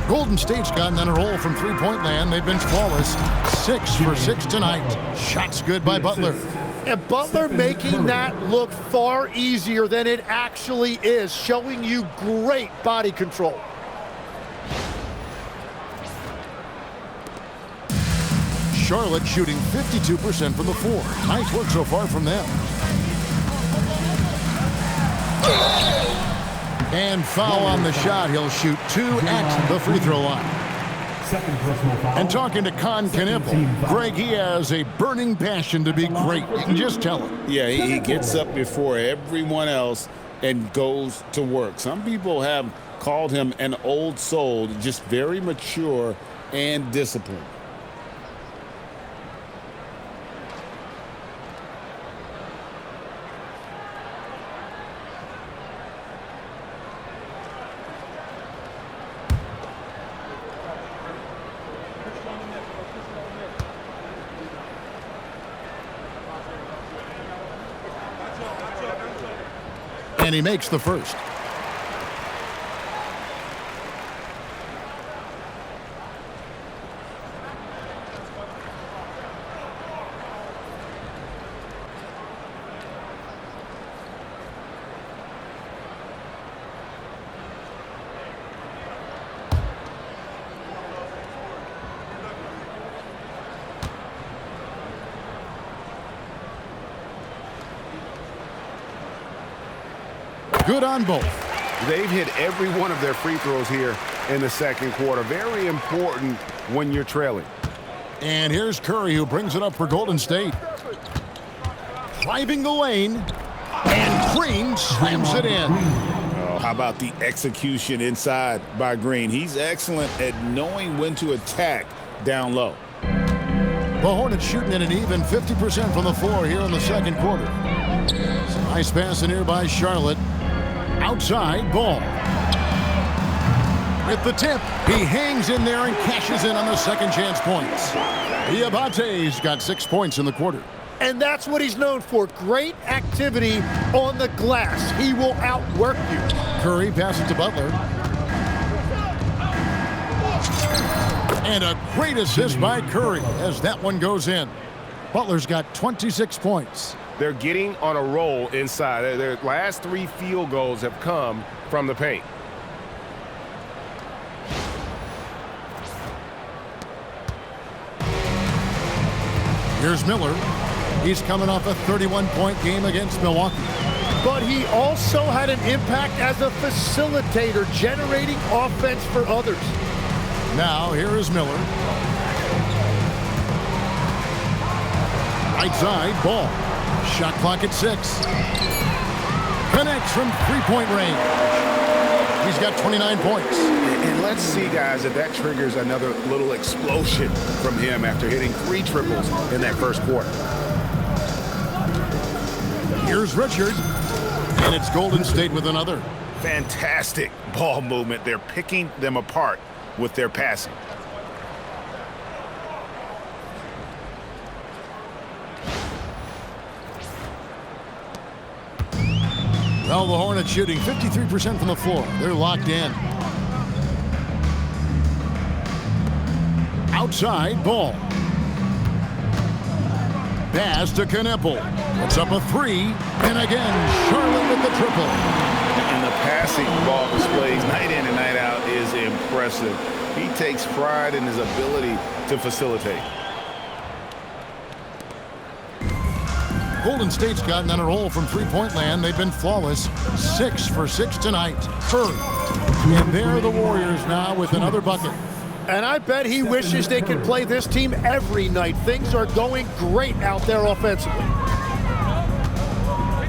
Golden State's gotten on a roll from three-point land. They've been flawless. 6 for 6 tonight. Shots good by Butler. And Butler making that look far easier than it actually is, showing you great body control. Charlotte shooting 52% from the floor. Nice work so far from them. And foul on the shot. He'll shoot 2 at the free throw line. And talking to Knipple, Greg, he has a burning passion to be great. You can just tell it. Yeah, he gets up before everyone else and goes to work. Some people have called him an old soul, just very mature and disciplined. And he makes the first. Good on both. They've hit every one of their free throws here in the second quarter. Very important when you're trailing. And here's Curry, who brings it up for Golden State. Driving the lane, and Green slams it in. Oh, how about the execution inside by Green? He's excellent at knowing when to attack down low. The Hornets shooting at an even 50% from the floor here in the second quarter. Some nice pass in here by Charlotte. Outside, Ball. With the tip, he hangs in there and cashes in on the second chance points. Diabate's got 6 points in the quarter. And that's what he's known for, great activity on the glass. He will outwork you. Curry passes to Butler. And a great assist by Curry as that one goes in. Butler's got 26 points. They're getting on a roll inside. Their last 3 field goals have come from the paint. Here's Miller. He's coming off a 31-point game against Milwaukee. But he also had an impact as a facilitator, generating offense for others. Now, here is Miller. Right side, Ball. Shot clock at 6. Connects from three-point range. He's got 29 points. And let's see, guys, if that triggers another little explosion from him after hitting 3 triples in that first quarter. Here's Richard. And it's Golden State with another. Fantastic ball movement. They're picking them apart with their passing. Well, the Hornets shooting 53% from the floor. They're locked in. Outside, Ball. Pass to Knipple. Puts up a 3. And again, Charlotte with the triple. And the passing ball displays night in and night out is impressive. He takes pride in his ability to facilitate. Golden State's gotten on a roll from three-point land. They've been flawless. 6 for 6 tonight. Curry. And there are the Warriors now with another bucket. And I bet he wishes they could play this team every night. Things are going great out there offensively.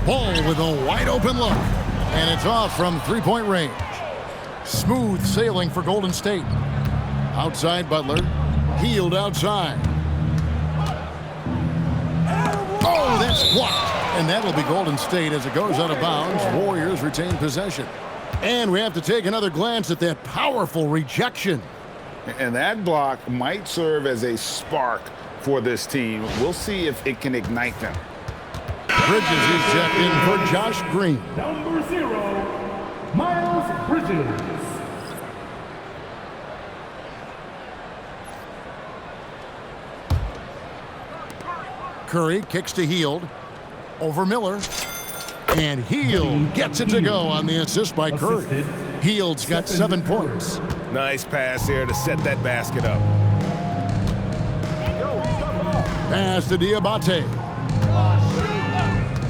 Ball with a wide-open look. And it's off from three-point range. Smooth sailing for Golden State. Outside, Butler. Healed outside. Oh, that's blocked. And that'll be Golden State as it goes out of bounds. Warriors retain possession. And we have to take another glance at that powerful rejection. And that block might serve as a spark for this team. We'll see if it can ignite them. Bridges is checked in for Josh Green. Number 0, Miles Bridges. Curry kicks to Hield. Over Miller. And Hield gets it to go on the assist by Curry. Hield's got 7 points. Nice pass there to set that basket up. Pass to Diabate.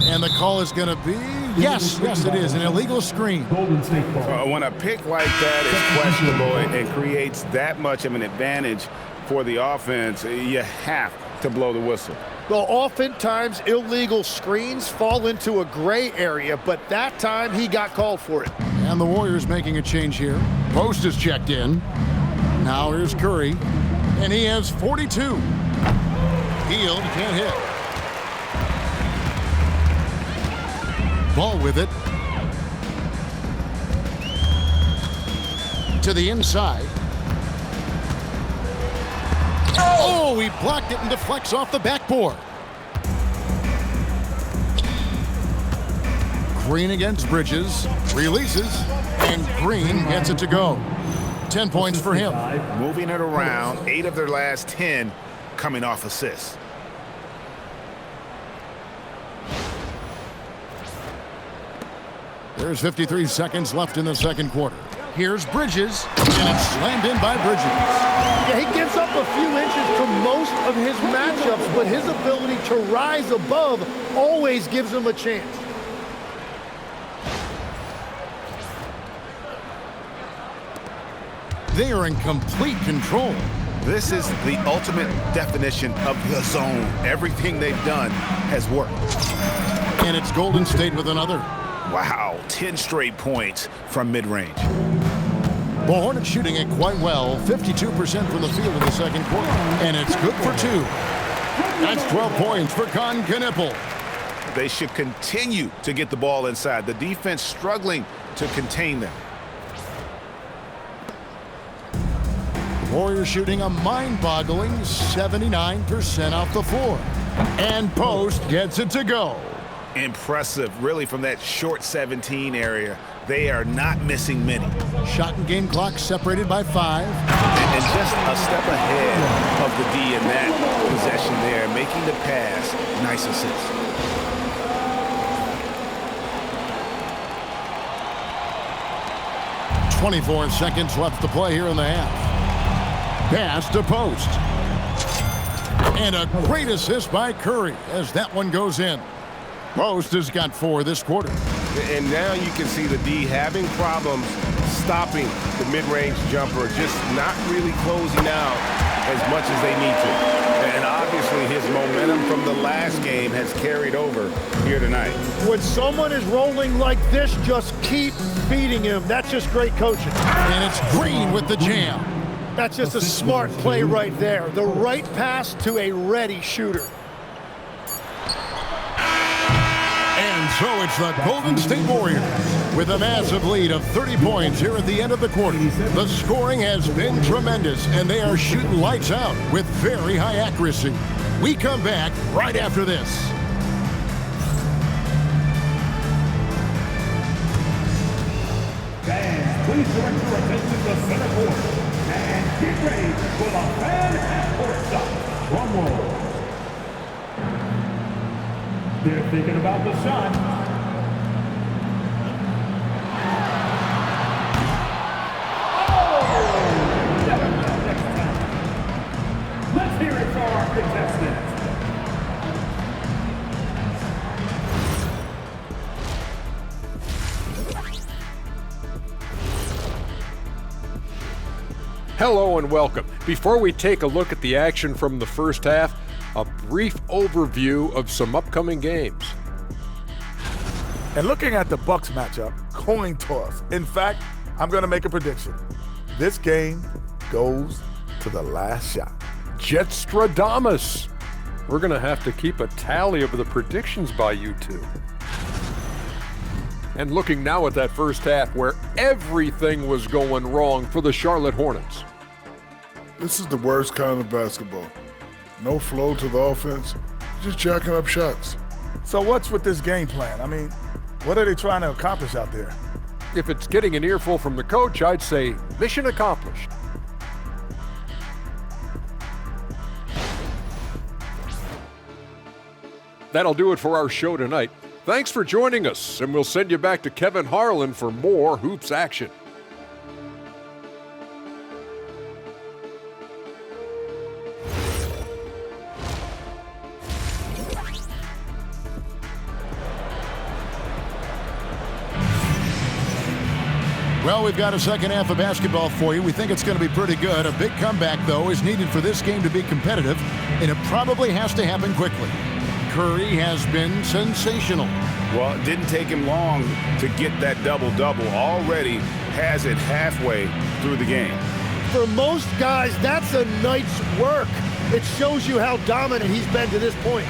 And the call is going to be, yes, it is, an illegal screen. When a pick like that is questionable and creates that much of an advantage for the offense, you have to blow the whistle. Well, oftentimes illegal screens fall into a gray area, but that time he got called for it. And the Warriors making a change here. Post is checked in. Now here's Curry, and he has 42. Hield can't hit. Ball with it. To the inside. Oh, he blocked it and deflects off the backboard. Green against Bridges. Releases. And Green gets it to go. 10 points for him. Moving it around, 8 of their last 10 coming off assists. There's 53 seconds left in the second quarter. Here's Bridges, and it's slammed in by Bridges. Yeah, he gives up a few inches to most of his matchups, but his ability to rise above always gives him a chance. They are in complete control. This is the ultimate definition of the zone. Everything they've done has worked. And it's Golden State with another. Wow, 10 straight points from mid-range. The Hornets shooting it quite well, 52% from the field in the second quarter. And it's good for 2. That's 12 points for Con Knippel. They should continue to get the ball inside. The defense struggling to contain them. Warriors shooting a mind-boggling 79% off the floor. And Post gets it to go. Impressive, really, from that short 17 area. They are not missing many. Shot and game clock separated by 5. And just a step ahead of the D in that possession there, making the pass. Nice assist. .24 seconds left to play here in the half. Pass to Post. And a great assist by Curry as that one goes in. Post has got 4 this quarter. And now you can see the D having problems stopping the mid-range jumper, just not really closing out as much as they need to. And obviously his momentum from the last game has carried over here tonight. When someone is rolling like this, just keep feeding him. That's just great coaching. And it's Green with the jam. That's just a smart play right there. The right pass to a ready shooter. And so it's the Golden State Warriors with a massive lead of 30 points here at the end of the quarter. The scoring has been tremendous, and they are shooting lights out with very high accuracy. We come back right after this. Fans, please direct your attention to center court and get ready for the fan at courtside. Drum roll. They're thinking about the shot. Oh! Next time. Let's hear it for our contestants. Hello and welcome. Before we take a look at the action from the first half, a brief overview of some upcoming games. And looking at the Bucks matchup, coin toss. In fact, I'm going to make a prediction. This game goes to the last shot. Jetstradamus. We're going to have to keep a tally of the predictions by you two. And looking now at that first half where everything was going wrong for the Charlotte Hornets. This is the worst kind of basketball. No flow to the offense, just jacking up shots. So what's with this game plan? I mean, what are they trying to accomplish out there? If it's getting an earful from the coach, I'd say mission accomplished. That'll do it for our show tonight. Thanks for joining us, and we'll send you back to Kevin Harlan for more hoops action. Well, we've got a second half of basketball for you. We think it's going to be pretty good. A big comeback, though, is needed for this game to be competitive, and it probably has to happen quickly. Curry has been sensational. Well, it didn't take him long to get that double-double. Already has it halfway through the game. For most guys, that's a night's work. It shows you how dominant he's been to this point.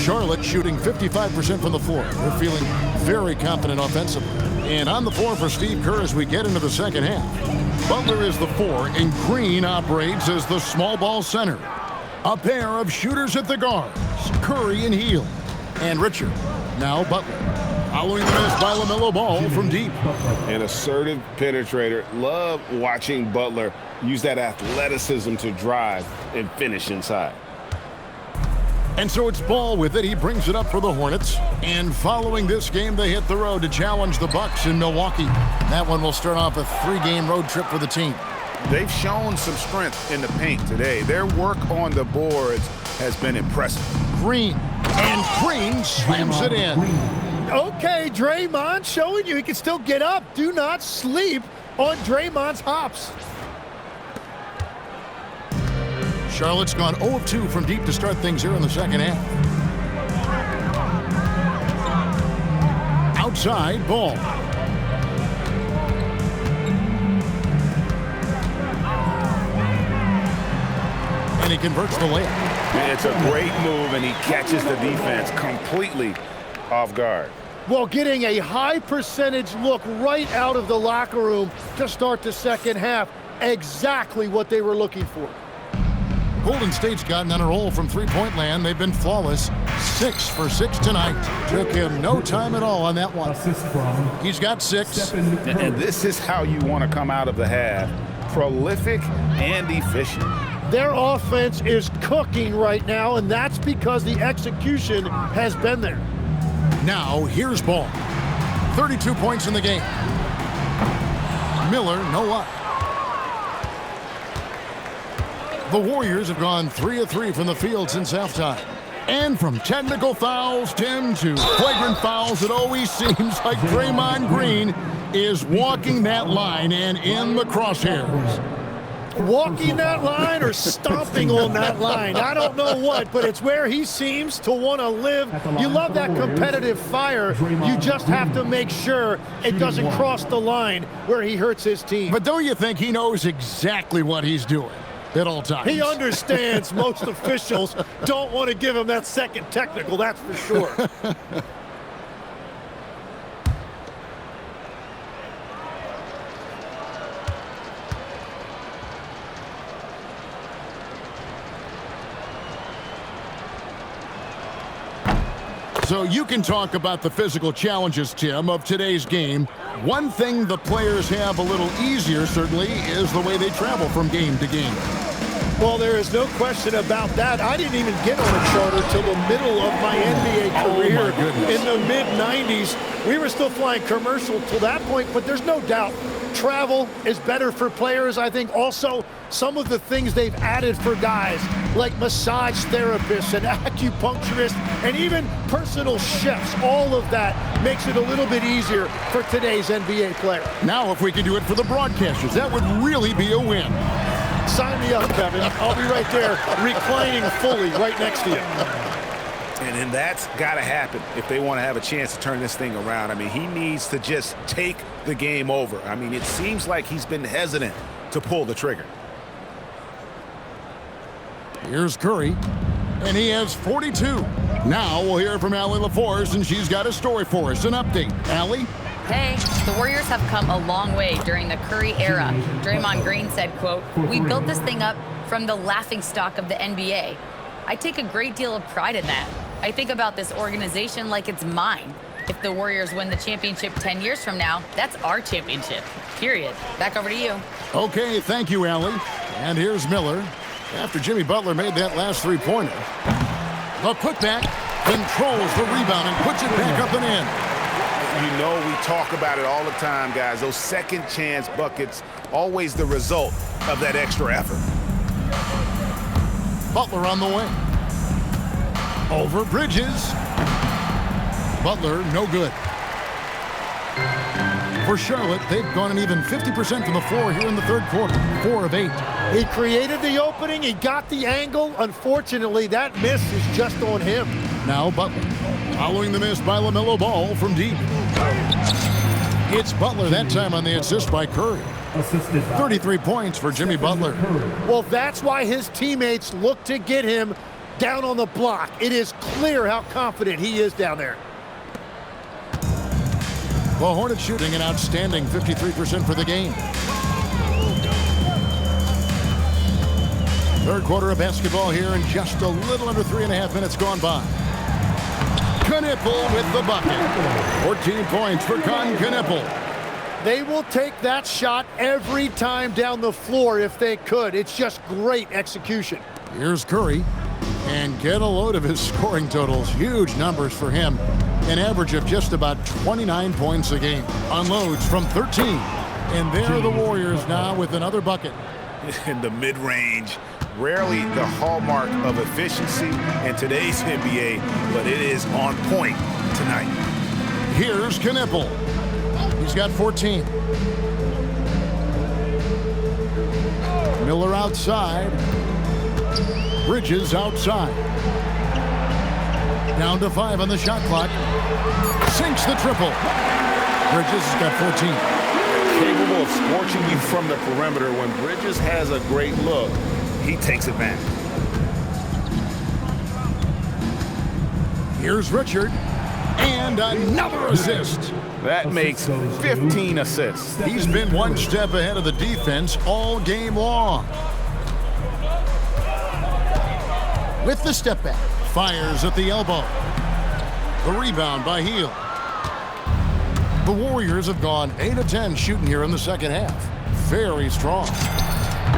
Charlotte shooting 55% from the floor. They're feeling very confident offensively. And on the floor for Steve Kerr as we get into the second half. Butler is the 4, and Green operates as the small ball center. A pair of shooters at the guards, Curry and Hield. And Richard, now Butler. Following the miss by LaMelo Ball from deep. An assertive penetrator. Love watching Butler use that athleticism to drive and finish inside. And so it's Ball with it. He brings it up for the Hornets. And following this game, they hit the road to challenge the Bucks in Milwaukee. That one will start off a 3-game road trip for the team. They've shown some strength in the paint today. Their work on the boards has been impressive. Green. And Green slams it in. Okay, Draymond showing you he can still get up. Do not sleep on Draymond's hops. Charlotte's gone 0 of 2 from deep to start things here in the second half. Outside, Ball. And he converts the layup. It's a great move, and he catches the defense completely off guard. Well, getting a high percentage look right out of the locker room to start the second half. Exactly what they were looking for. Golden State's gotten on a roll from three-point land. They've been flawless. 6 for 6 tonight. Took him no time at all on that one. He's got 6. And this is how you want to come out of the half. Prolific and efficient. Their offense is cooking right now, and that's because the execution has been there. Now, here's Ball. 32 points in the game. Miller, no luck. The Warriors have gone 3 of 3 from the field since halftime. And from technical fouls, Tim, to flagrant fouls, it always seems like Draymond Green is walking that line and in the crosshairs. Walking that line or stomping on that line. I don't know what, but it's where he seems to want to live. You love that competitive fire. You just have to make sure it doesn't cross the line where he hurts his team. But don't you think he knows exactly what he's doing at all times? He understands most officials don't want to give him that second technical, that's for sure. So you can talk about the physical challenges, Tim, of today's game. One thing the players have a little easier, certainly, is the way they travel from game to game. Well, there is no question about that. I didn't even get on a charter till the middle of my NBA career. Oh, my goodness. In the mid-90s. We were still flying commercial till that point, but there's no doubt travel is better for players. I think also some of the things they've added for guys like massage therapists and acupuncturists and even personal chefs, all of that makes it a little bit easier for today's NBA player. Now if we could do it for the broadcasters, that would really be a win. Sign me up, Kevin. I'll be right there reclining fully right next to you. And that's got to happen if they want to have a chance to turn this thing around. I mean, he needs to just take the game over. I mean, it seems like he's been hesitant to pull the trigger. Here's Curry, and he has 42. Now we'll hear from Allie LaForce, and she's got a story for us. An update. Allie? Hey, the Warriors have come a long way during the Curry era. Draymond Green said, quote, "We built this thing up from the laughingstock of the NBA. I take a great deal of pride in that. I think about this organization like it's mine. If the Warriors win the championship 10 years from now, that's our championship, period." Back over to you. Okay, thank you, Allie. And here's Miller. After Jimmy Butler made that last three-pointer. The putback controls the rebound and puts it back up and in. You know, we talk about it all the time, guys. Those second chance buckets, always the result of that extra effort. Butler on the wing. Over Bridges. Butler, no good. For Charlotte, they've gone an even 50% from the floor here in the third quarter. 4 of 8. He created the opening. He got the angle. Unfortunately, that miss is just on him. Now Butler. Following the miss by LaMelo Ball from deep. It's Butler that time on the assist by Curry. 33 points for Jimmy Butler. Well, that's why his teammates look to get him down on the block. It is clear how confident he is down there. The Hornets shooting an outstanding 53% for the game. Third quarter of basketball here, and just a little under 3.5 minutes gone by. Knippel with the bucket. 14 points for Knippel. They will take that shot every time down the floor if they could. It's just great execution. Here's Curry. And get a load of his scoring totals. Huge numbers for him. An average of just about 29 points a game. Unloads from 13. And there are the Warriors now with another bucket. In the mid-range, rarely the hallmark of efficiency in today's NBA, but it is on point tonight. Here's Knippel. He's got 14. Miller outside. Bridges outside. Down to 5 on the shot clock. Sinks the triple. Bridges has got 14. Capable of scorching you from the perimeter. When Bridges has a great look, he takes advantage. Here's Richard. And another assist. That makes 15 assists. He's been one step ahead of the defense all game long. With the step back, fires at the elbow. The rebound by Hield. The Warriors have gone 8 of 10 shooting here in the second half. Very strong.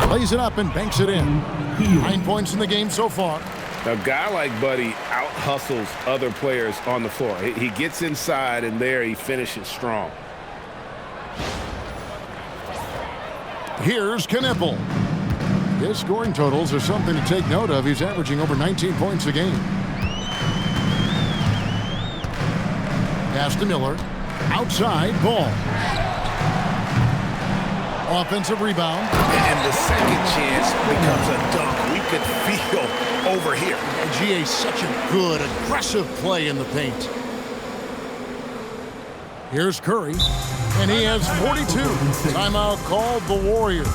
Plays it up and banks it in. 9 points in the game so far. A guy like Buddy out-hustles other players on the floor. He gets inside, and there he finishes strong. Here's Knippel. His scoring totals are something to take note of. He's averaging over 19 points a game. Pass to Miller. Outside, Ball. Offensive rebound. And the second chance becomes a dunk. We could feel over here. GA, such a good, aggressive play in the paint. Here's Curry, and he has 42. Timeout called the Warriors.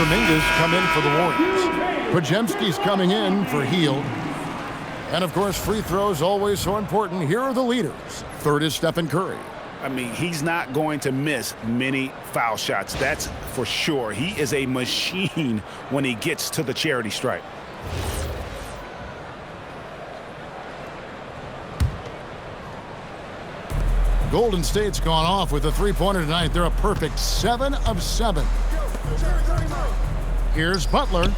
Kuminga's come in for the Warriors. Podziemski's coming in for Hield. And, of course, free throws always so important. Here are the leaders. Third is Stephen Curry. I mean, he's not going to miss many foul shots. That's for sure. He is a machine when he gets to the charity stripe. Golden State's gone off with a three-pointer tonight. They're a perfect 7 of 7. Here's Butler.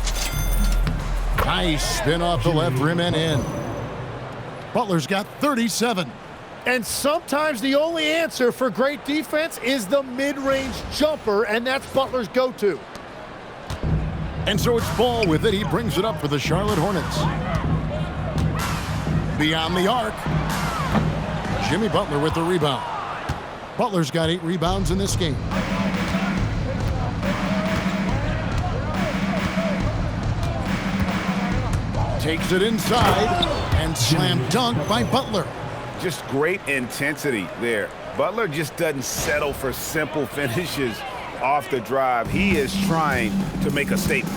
Nice spin off the left rim and in. Butler's got 37. And sometimes the only answer for great defense is the mid-range jumper, and that's Butler's go-to. And so it's Ball with it. He brings it up for the Charlotte Hornets. Beyond the arc. Jimmy Butler with the rebound. Butler's got 8 rebounds in this game. Takes it inside and slam dunk by Butler. Just great intensity there. Butler just doesn't settle for simple finishes off the drive. He is trying to make a statement.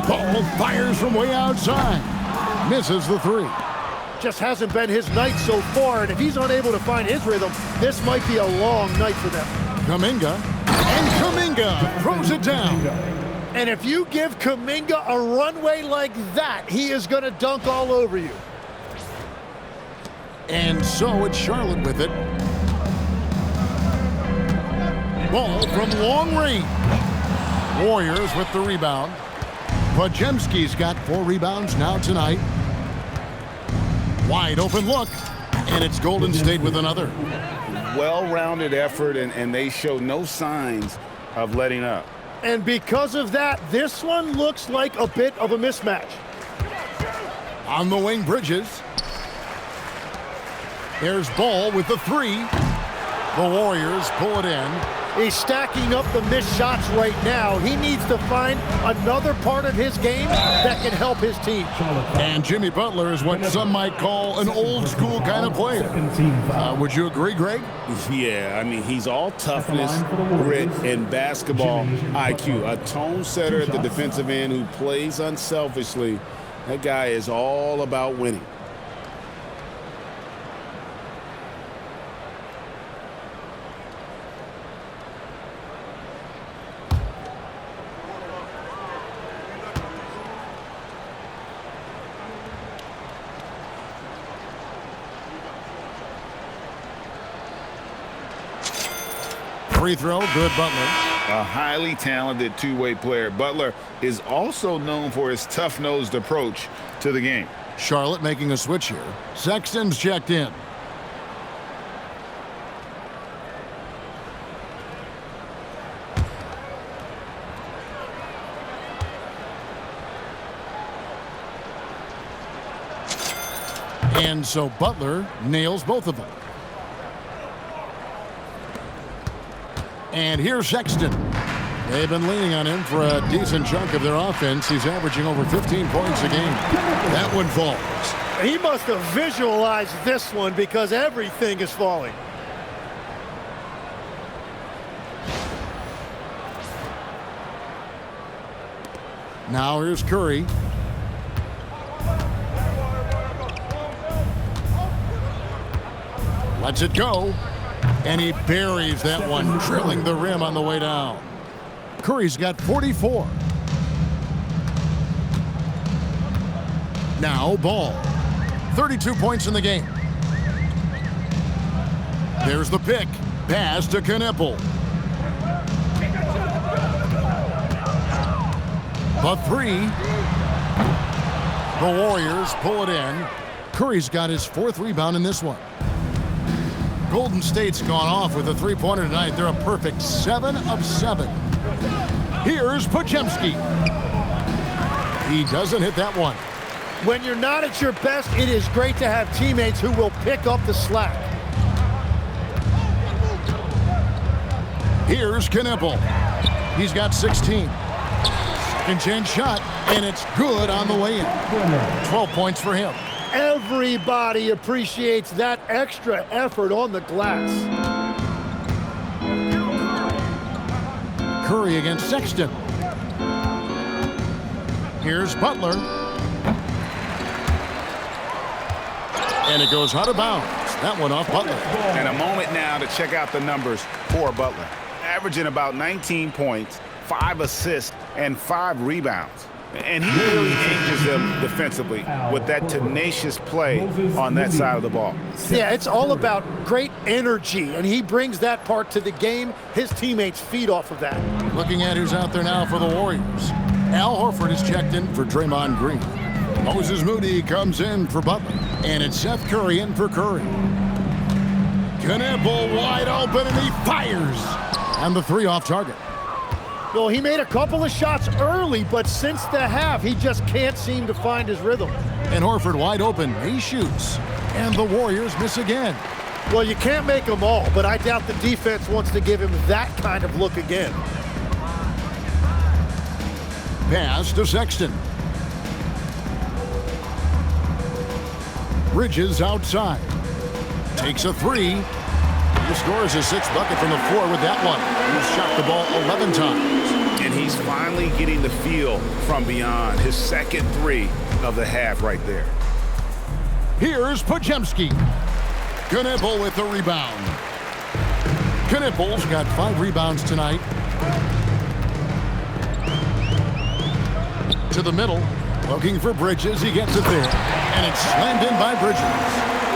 Ball fires from way outside. Misses the three. Just hasn't been his night so far, and if he's unable to find his rhythm, this might be a long night for them. Kuminga, and Kuminga throws it down. And if you give Kuminga a runway like that, he is going to dunk all over you. And so it's Charlotte with it. Ball from long range. Warriors with the rebound. Podziemski's got 4 rebounds now tonight. Wide open look, and it's Golden State with another. Well-rounded effort, and they show no signs of letting up. And because of that, this one looks like a bit of a mismatch. On the wing, Bridges. There's Ball with the 3. The Warriors pull it in. He's stacking up the missed shots right now. He needs to find another part of his game that can help his team. And Jimmy Butler is what some might call an old school kind of player. Would you agree, Greg? Yeah, I mean, he's all toughness, grit, and basketball IQ. A tone setter at the defensive end who plays unselfishly. That guy is all about winning. Free throw, good Butler. A highly talented two-way player. Butler is also known for his tough-nosed approach to the game. Charlotte making a switch here. Sexton's checked in. And so Butler nails both of them. And here's Sexton. They've been leaning on him for a decent chunk of their offense. He's averaging over 15 points a game. That one falls. He must have visualized this one because everything is falling. Now here's Curry. Lets it go. And he buries that one, drilling the rim on the way down. Curry's got 44. Now Ball. 32 points in the game. There's the pick. Pass to Knipple. The 3. The Warriors pull it in. Curry's got his 4th rebound in this one. Golden State's gone off with a three-pointer tonight. They're a perfect 7 of 7. Here's Podziemski. He doesn't hit that one. When you're not at your best, it is great to have teammates who will pick up the slack. Here's Knipple. He's got 16. Second chance shot, and it's good on the way in. 12 points for him. Everybody appreciates that extra effort on the glass. Curry against Sexton. Here's Butler. And it goes out of bounds. That one off Butler. And a moment now to check out the numbers for Butler. Averaging about 19 points, 5 assists, and 5 rebounds. And he really changes them defensively with that tenacious play on that side of the ball. Yeah, it's all about great energy, and he brings that part to the game. His teammates feed off of that. Looking at who's out there now for the Warriors. Al Horford is checked in for Draymond Green. Moses Moody comes in for Butler. And it's Seth Curry in for Curry. Knipple wide open, and he fires. And the 3 off target. Well, he made a couple of shots early, but since the half, he just can't seem to find his rhythm. And Horford wide open. He shoots. And the Warriors miss again. Well, you can't make them all, but I doubt the defense wants to give him that kind of look again. Pass to Sexton. Bridges outside. Takes a 3. He scores his 6th bucket from the floor with that one. He's shot the ball 11 times. And he's finally getting the feel from beyond. His 2nd 3 of the half right there. Here's Podziemski. Knipple with the rebound. Knipple's got 5 rebounds tonight. To the middle. Looking for Bridges. He gets it there. And it's slammed in by Bridges.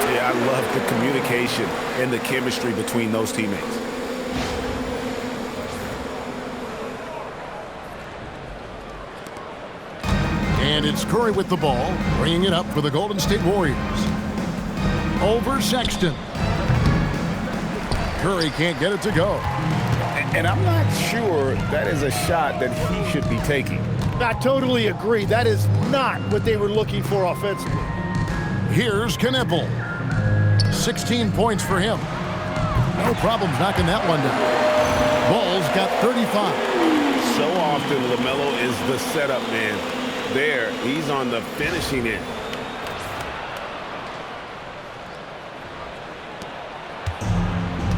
Yeah, I love the communication and the chemistry between those teammates. And it's Curry with the ball, bringing it up for the Golden State Warriors. Over Sexton. Curry can't get it to go. And I'm not sure that is a shot that he should be taking. I totally agree. That is not what they were looking for offensively. Here's Knipple. 16 points for him. No problems knocking that one down. Bull's got 35. So often LaMelo is the setup man. There, he's on the finishing end.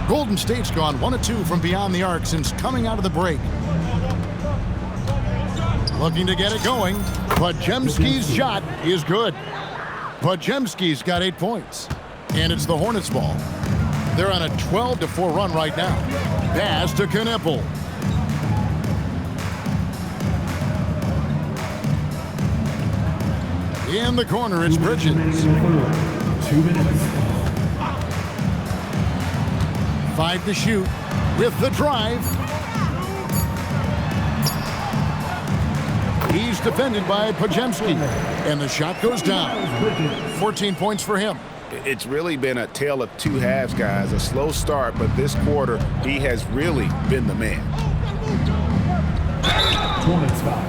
Golden State's gone 1 of 2 from beyond the arc since coming out of the break. Looking to get it going. Podziemski's shot is good. Podziemski's got 8 points. And it's the Hornets ball. They're on a 12-4 run right now. Pass to Knipple. In the corner, it's Bridges. 2 minutes. 5 to shoot with the drive. He's defended by Podziemski. And the shot goes down. 14 points for him. It's really been a tale of 2 halves, guys. A slow start, but this quarter, he has really been the man. Hornets foul.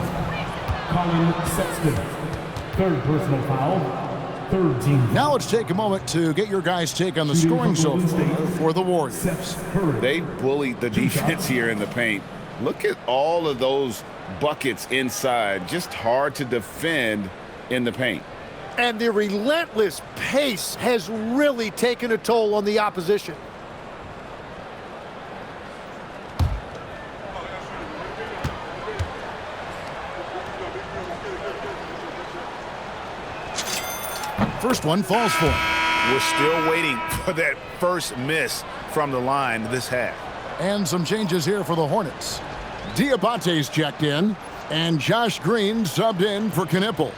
Colin Sexton. 3rd personal foul. 3rd team. Now let's take a moment to get your guys' take on the scoring so far for the Warriors. They bullied the defense here in the paint. Look at all of those buckets inside. Just hard to defend in the paint. And the relentless pace has really taken a toll on the opposition. First one falls for him. We're still waiting for that first miss from the line this half. And some changes here for the Hornets. Diabate's checked in, and Josh Green subbed in for Knipple.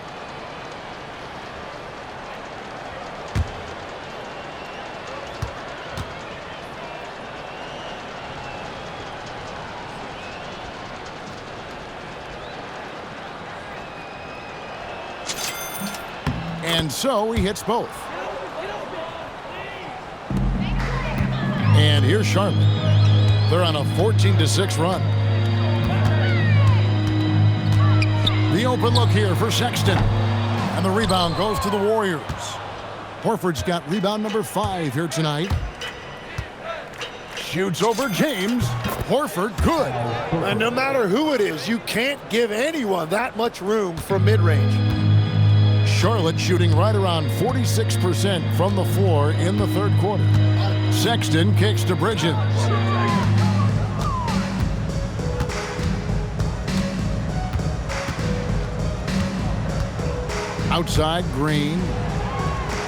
And so he hits both. And here's Charlotte. They're on a 14-6 run. The open look here for Sexton. And the rebound goes to the Warriors. Horford's got rebound number 5 here tonight. Shoots over James. Horford good. And no matter who it is, you can't give anyone that much room from mid-range. Charlotte shooting right around 46% from the floor in the 3rd quarter. Sexton kicks to Bridges. Outside, Green.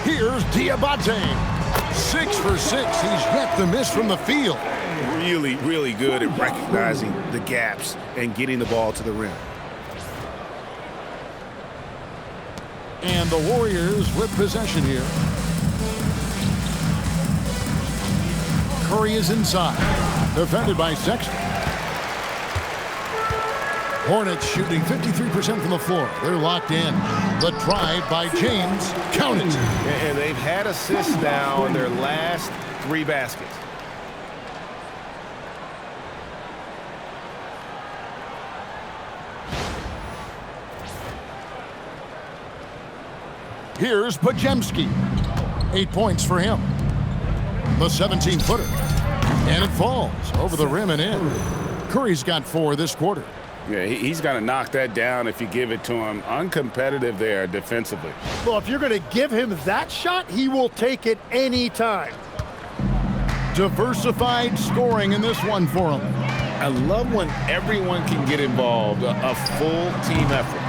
Here's Diabate. 6 for 6. He's yet to miss from the field. Really, really good at recognizing the gaps and getting the ball to the rim. And the Warriors with possession here. Curry is inside. Defended by Sexton. Hornets shooting 53% from the floor. They're locked in. The drive by James. Count it. And they've had assists now in their last 3 baskets. Here's Pajemski. 8 points for him. The 17-footer. And it falls over the rim and in. Curry's got 4 this quarter. Yeah, he's got to knock that down if you give it to him. Uncompetitive there defensively. Well, if you're going to give him that shot, he will take it any time. Diversified scoring in this one for him. I love when everyone can get involved, a full team effort.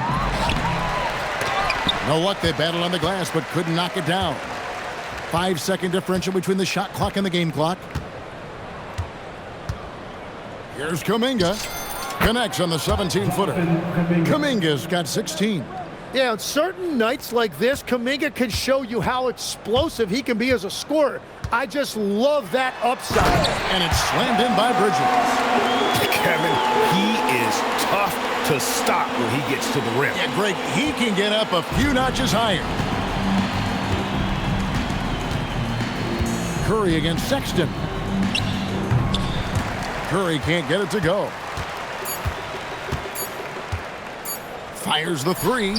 No luck, they battled on the glass but couldn't knock it down. 5-second differential between the shot clock and the game clock. Here's Kuminga. Connects on the 17-footer. Kuminga's got 16. Yeah, on certain nights like this, Kuminga can show you how explosive he can be as a scorer. I just love that upside. And it's slammed in by Bridges. Kevin, he is tough to stop when he gets to the rim. Yeah, Greg, he can get up a few notches higher. Curry against Sexton. Curry can't get it to go. Fires the 3. And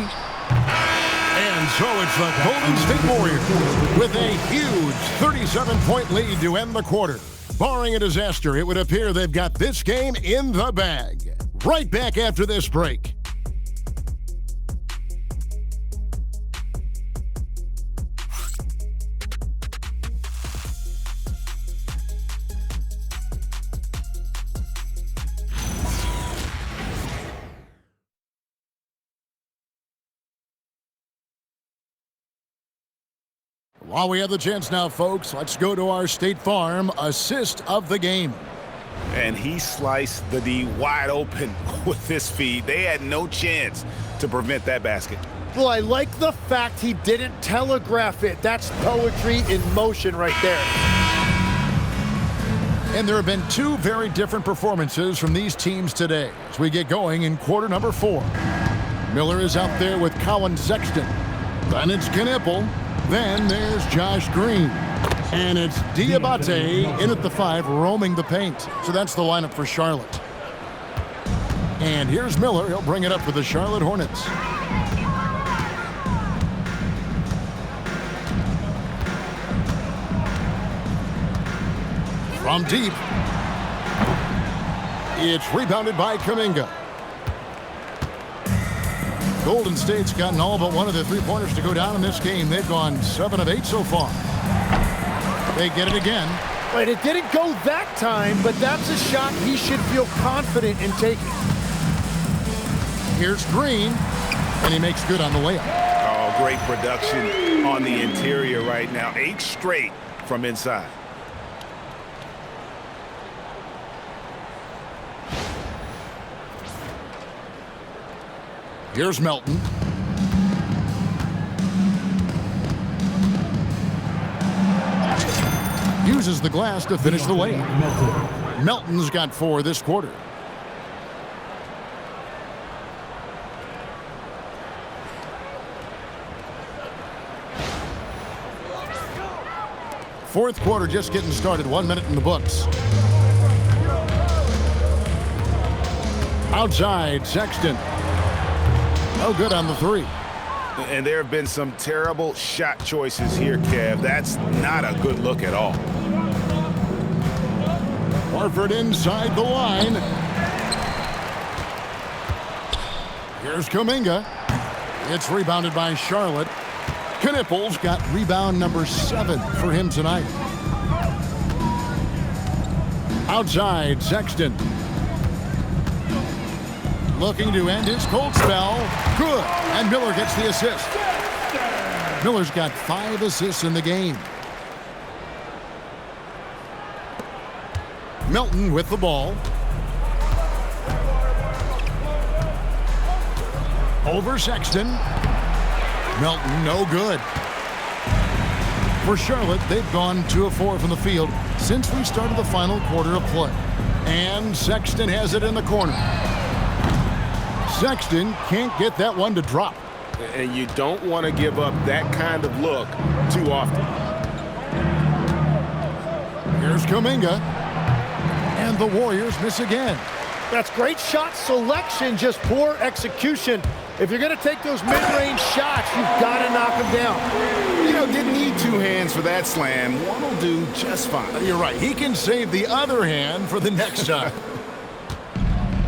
so it's the Golden State Warriors with a huge 37-point lead to end the quarter. Barring a disaster, it would appear they've got this game in the bag. Right back after this break. While we have the chance now, folks, let's go to our State Farm assist of the game. And he sliced the D wide open with this feed. They had no chance to prevent that basket. Well, I like the fact he didn't telegraph it. That's poetry in motion right there. And there have been 2 very different performances from these teams today as we get going in quarter number 4. Miller is out there with Colin Sexton. Then it's Knipple. Then there's Josh Green. And it's Diabate in at the 5, roaming the paint. So that's the lineup for Charlotte. And here's Miller. He'll bring it up for the Charlotte Hornets. From deep. It's rebounded by Kuminga. Golden State's gotten all but one of the 3-pointers to go down in this game. They've gone 7 of 8 so far. They get it again. But it didn't go that time, but that's a shot he should feel confident in taking. Here's Green, and he makes good on the layup. Oh, great production on the interior right now. 8 straight from inside. Here's Melton. Uses the glass to finish the layup. Melton's got 4 this quarter. Fourth quarter just getting started. 1 minute in the books. Outside, Sexton. No good on the 3. And there have been some terrible shot choices here, Kev. That's not a good look at all. Horford inside the line. Here's Kuminga. It's rebounded by Charlotte. Knipple's got rebound number 7 for him tonight. Outside, Sexton. Looking to end his cold spell. Good. And Miller gets the assist. Miller's got 5 assists in the game. Melton with the ball. Over Sexton. Melton, no good. For Charlotte, they've gone 2 of 4 from the field since we started the final quarter of play. And Sexton has it in the corner. Sexton can't get that one to drop. And you don't want to give up that kind of look too often. Here's Kuminga. And the Warriors miss again. That's great shot selection, just poor execution. If you're going to take those mid-range shots, you've got to knock them down. You know, didn't need 2 hands for that slam. One will do just fine. You're right. He can save the other hand for the next time.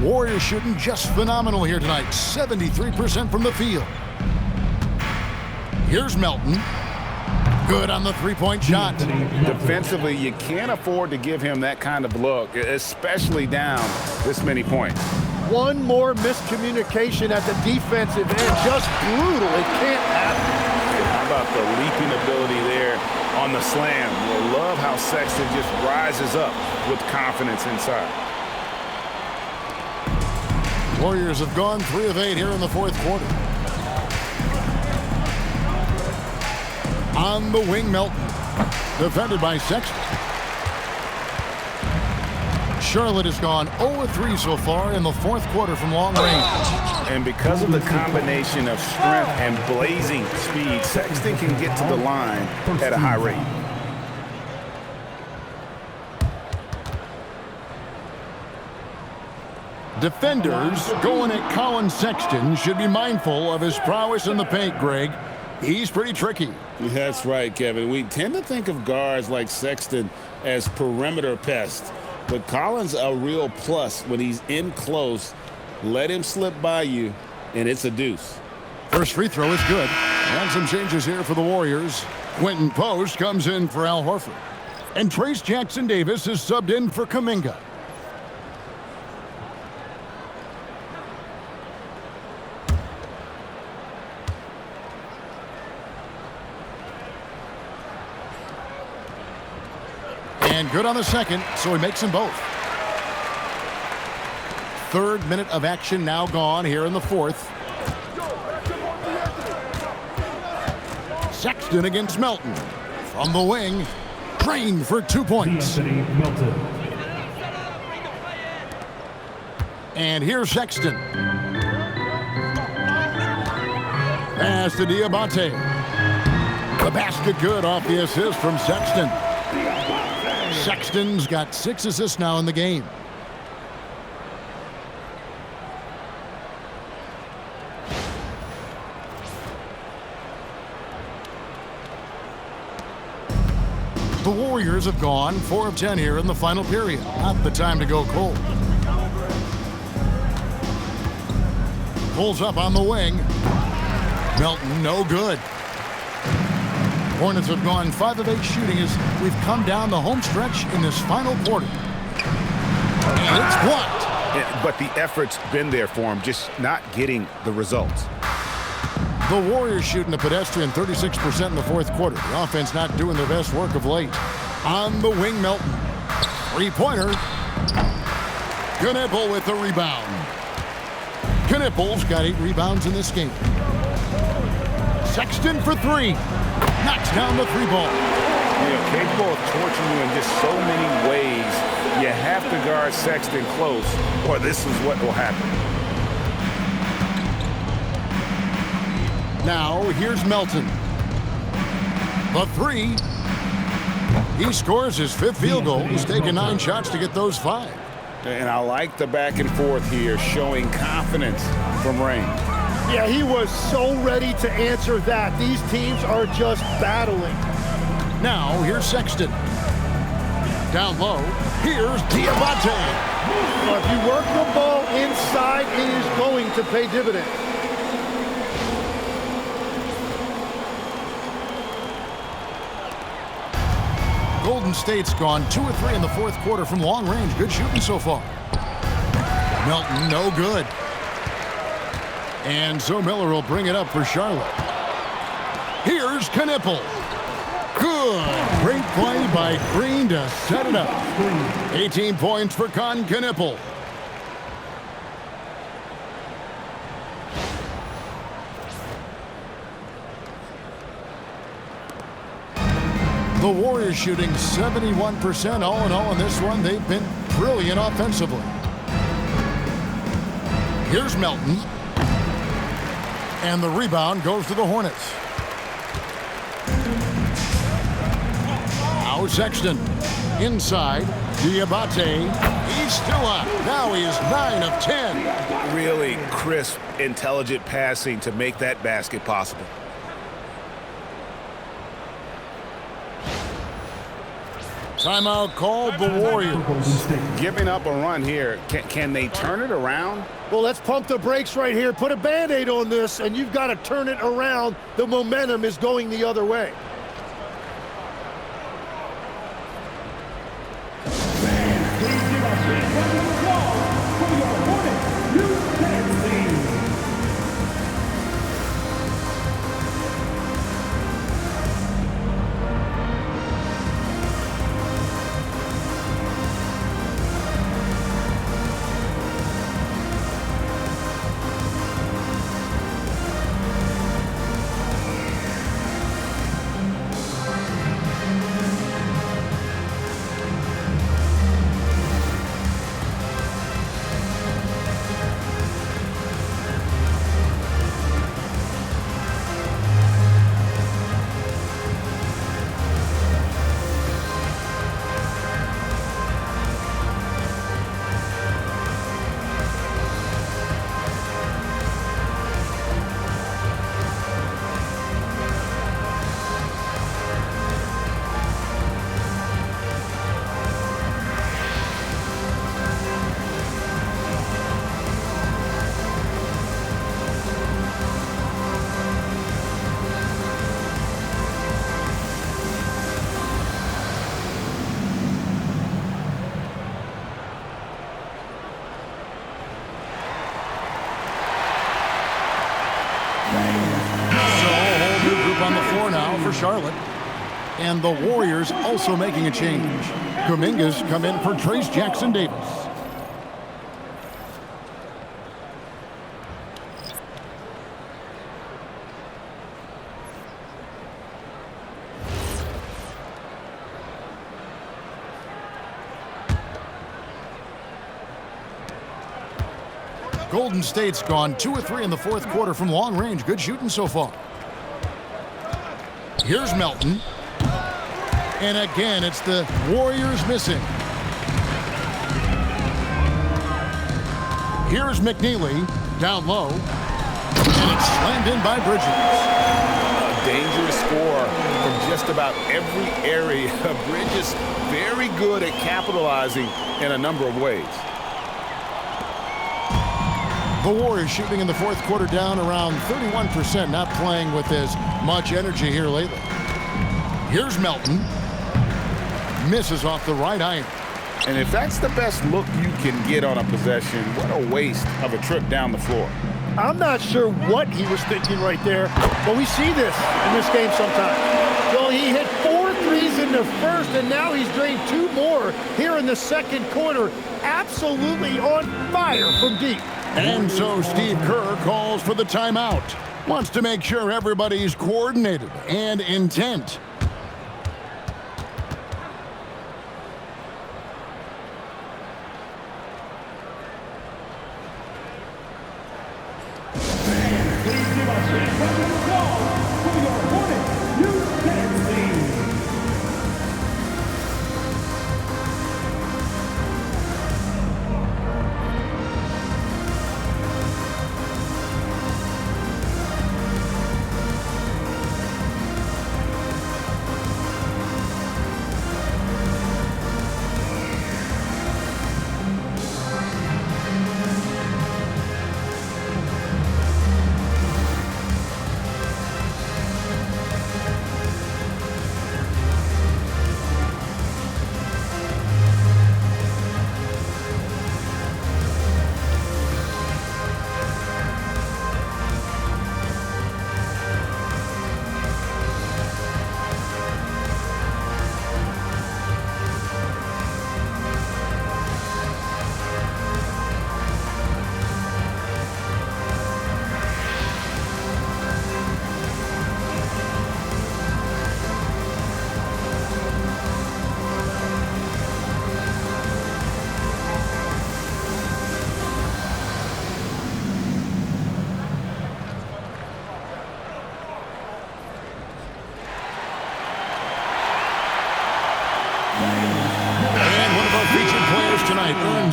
Warriors shooting just phenomenal here tonight. 73% from the field. Here's Melton. Good on the 3-point shot. Defensively, you can't afford to give him that kind of look, especially down this many points. One more miscommunication at the defensive end. Just brutal. It can't happen. How about the leaping ability there on the slam? We'll love how Sexton just rises up with confidence inside. Warriors have gone 3 of 8 here in the 4th quarter. On the wing, Melton. Defended by Sexton. Charlotte has gone 0 of 3 so far in the 4th quarter from long range. And because of the combination of strength and blazing speed, Sexton can get to the line at a high rate. Defenders going at Colin Sexton should be mindful of his prowess in the paint, Greg. He's pretty tricky. That's right, Kevin. We tend to think of guards like Sexton as perimeter pests, but Collins a real plus when he's in close. Let him slip by you, and it's a deuce. First free throw is good. And some changes here for the Warriors. Quentin Post comes in for Al Horford. And Trace Jackson-Davis is subbed in for Kuminga. And good on the second, so he makes them both. 3rd minute of action now gone here in the 4th. Sexton against Melton. From the wing, Crane for 2 points. And here's Sexton. Pass to Diabate. The basket good off the assist from Sexton. Sexton's got 6 assists now in the game. The Warriors have gone 4 of 10 here in the final period. Not the time to go cold. Pulls up on the wing. Melton, no good. Hornets have gone 5 of 8 shooting as we've come down the home stretch in this final quarter. And it's blocked. But the effort's been there for him, just not getting the results. The Warriors shooting a pedestrian 36% in the 4th quarter. The offense not doing their best work of late. On the wing, Melton. 3-pointer. Knipple with the rebound. Knipple's got 8 rebounds in this game. Sexton for 3. Knocks down the 3-ball. You know, capable of torching you in just so many ways. You have to guard Sexton close, or this is what will happen. Now, here's Melton. The 3. He scores his 5th field goal. He's taken 9 shots to get those 5. And I like the back and forth here, showing confidence from range. Yeah, he was so ready to answer that. These teams are just battling. Now, here's Sexton. Down low, here's Diabate. Well, if you work the ball inside, it is going to pay dividends. Golden State's gone 2 of 3 in the 4th quarter from long range. Good shooting so far. Melton, no good. And so Miller will bring it up for Charlotte. Here's Knipple. Good. Great play by Green to set it up. 18 points for Knipple. The Warriors shooting 71% all in all in this one. They've been brilliant offensively. Here's Melton. And the rebound goes to the Hornets. Now Sexton. Inside. Diabate. He's still up. Now he is 9 of 10. Really crisp, intelligent passing to make that basket possible. Timeout called the Warriors. Giving up a run here. Can they turn it around? Well, let's pump the brakes right here. Put a Band-Aid on this, and you've got to turn it around. The momentum is going the other way. Charlotte. And the Warriors also making a change. Kuminga's come in for Trace Jackson-Davis. Golden State's gone 2 of 3 in the fourth quarter from long range. Good shooting so far. Here's Melton. And again, it's the Warriors missing. Here's McNeely down low. And it's slammed in by Bridges. A dangerous score from just about every area. Bridges very good at capitalizing in a number of ways. The Warriors shooting in the fourth quarter down around 31%, not playing with as much energy here lately. Here's Melton. Misses off the right iron. And if that's the best look you can get on a possession, what a waste of a trip down the floor. I'm not sure what he was thinking right there, but we see this in this game sometimes. Well, he hit 4 threes in the first, and now he's drained 2 more here in the second quarter. Absolutely on fire from deep. And so Steve Kerr calls for the timeout. Wants to make sure everybody's coordinated and intent.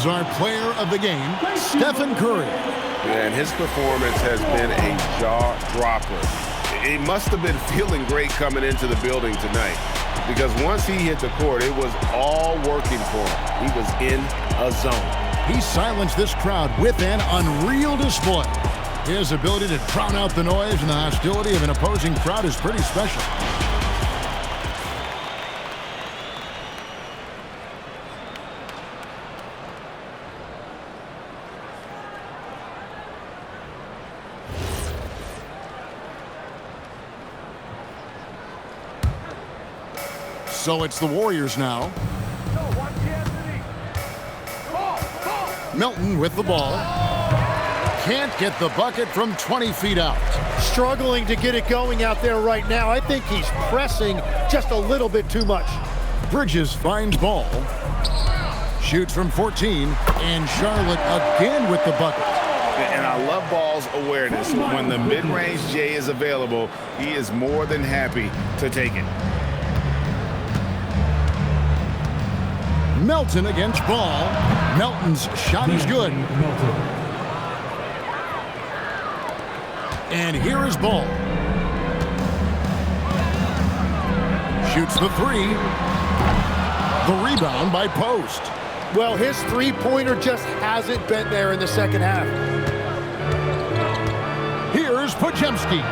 is our player of the game, Stephen Curry. Yeah, and his performance has been a jaw dropper. He must have been feeling great coming into the building tonight, because once he hit the court, it was all working for him. He was in a zone. He silenced this crowd with an unreal display. His ability to drown out the noise and the hostility of an opposing crowd is pretty special. So it's the Warriors now. Melton with the ball. Can't get the bucket from 20 feet out. Struggling to get it going out there right now. I think he's pressing just a little bit too much. Bridges finds ball. Shoots from 14. And Charlotte again with the bucket. And I love Ball's awareness. When the mid-range J is available, he is more than happy to take it. Melton against Ball. Melton's shot is good. And here is Ball. Shoots the three. The rebound by Post. Well, his three-pointer just hasn't been there in the second half. Here's Podziemski.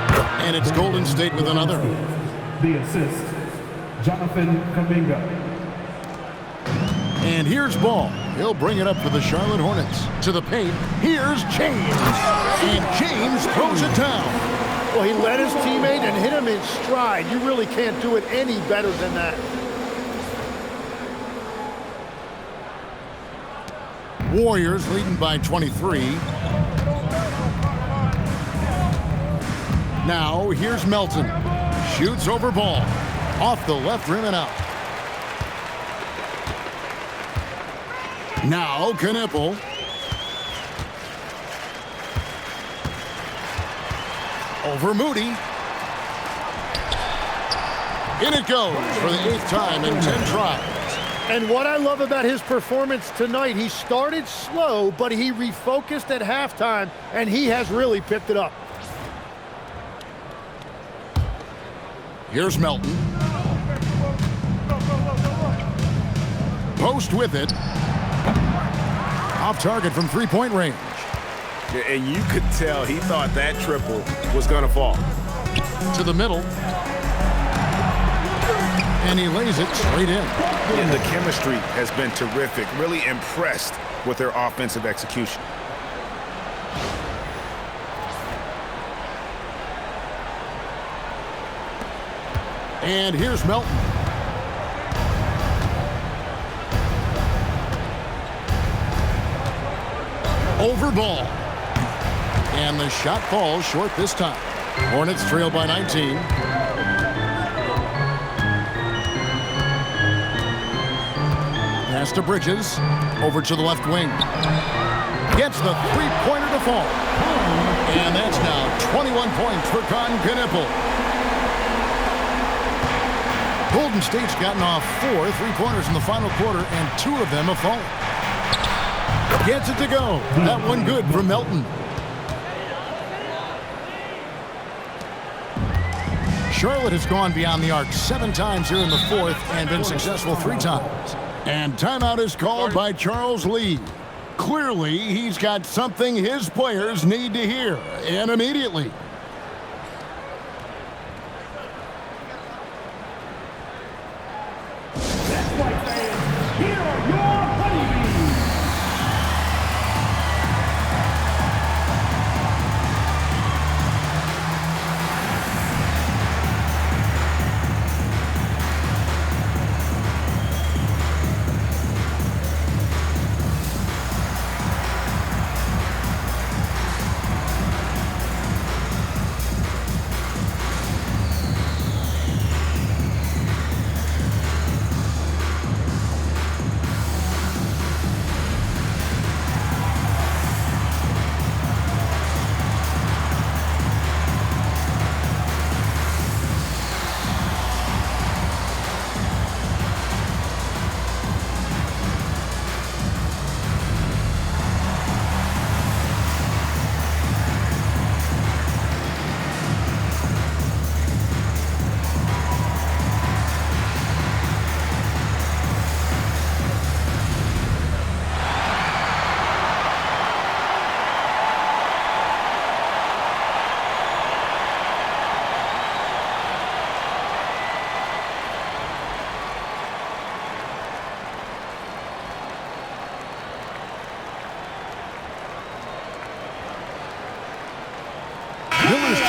And it's Golden State with another. The assist, Jonathan Kuminga. And here's Ball. He'll bring it up for the Charlotte Hornets. To the paint, here's James. And James throws it down. Well, he led his teammate and hit him in stride. You really can't do it any better than that. Warriors leading by 23. Now, here's Melton. Shoots over Ball. Off the left rim and out. Now, Knippel. Over Moody. In it goes for the 8th time in 10 tries. And what I love about his performance tonight, he started slow, but he refocused at halftime, and he has really picked it up. Here's Melton. Post with it. Off target from three-point range. And you could tell he thought that triple was going to fall. To the middle. And he lays it straight in. And the chemistry has been terrific. Really impressed with their offensive execution. And here's Melton. Over Ball. And the shot falls short this time. Hornets trail by 19. Pass to Bridges. Over to the left wing. Gets the three-pointer to fall. And that's now 21 points for Knippel. Golden State's gotten off 4 three-pointers in the final quarter, and 2 of them have fallen. Gets it to go. That one good for Melton. Charlotte has gone beyond the arc 7 times here in the 4th and been successful 3 times. And timeout is called by Charles Lee. Clearly, he's got something his players need to hear, and immediately. That's right, fans. Here are your honeybees.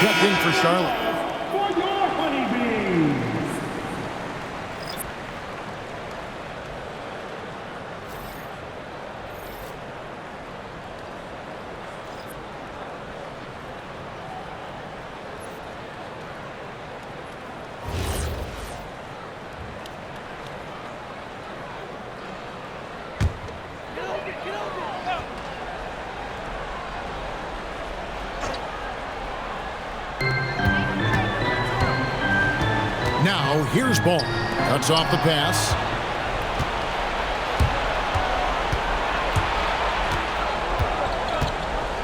checked in for Charlotte. For your honeybees. Now, here's ball. Cuts off the pass.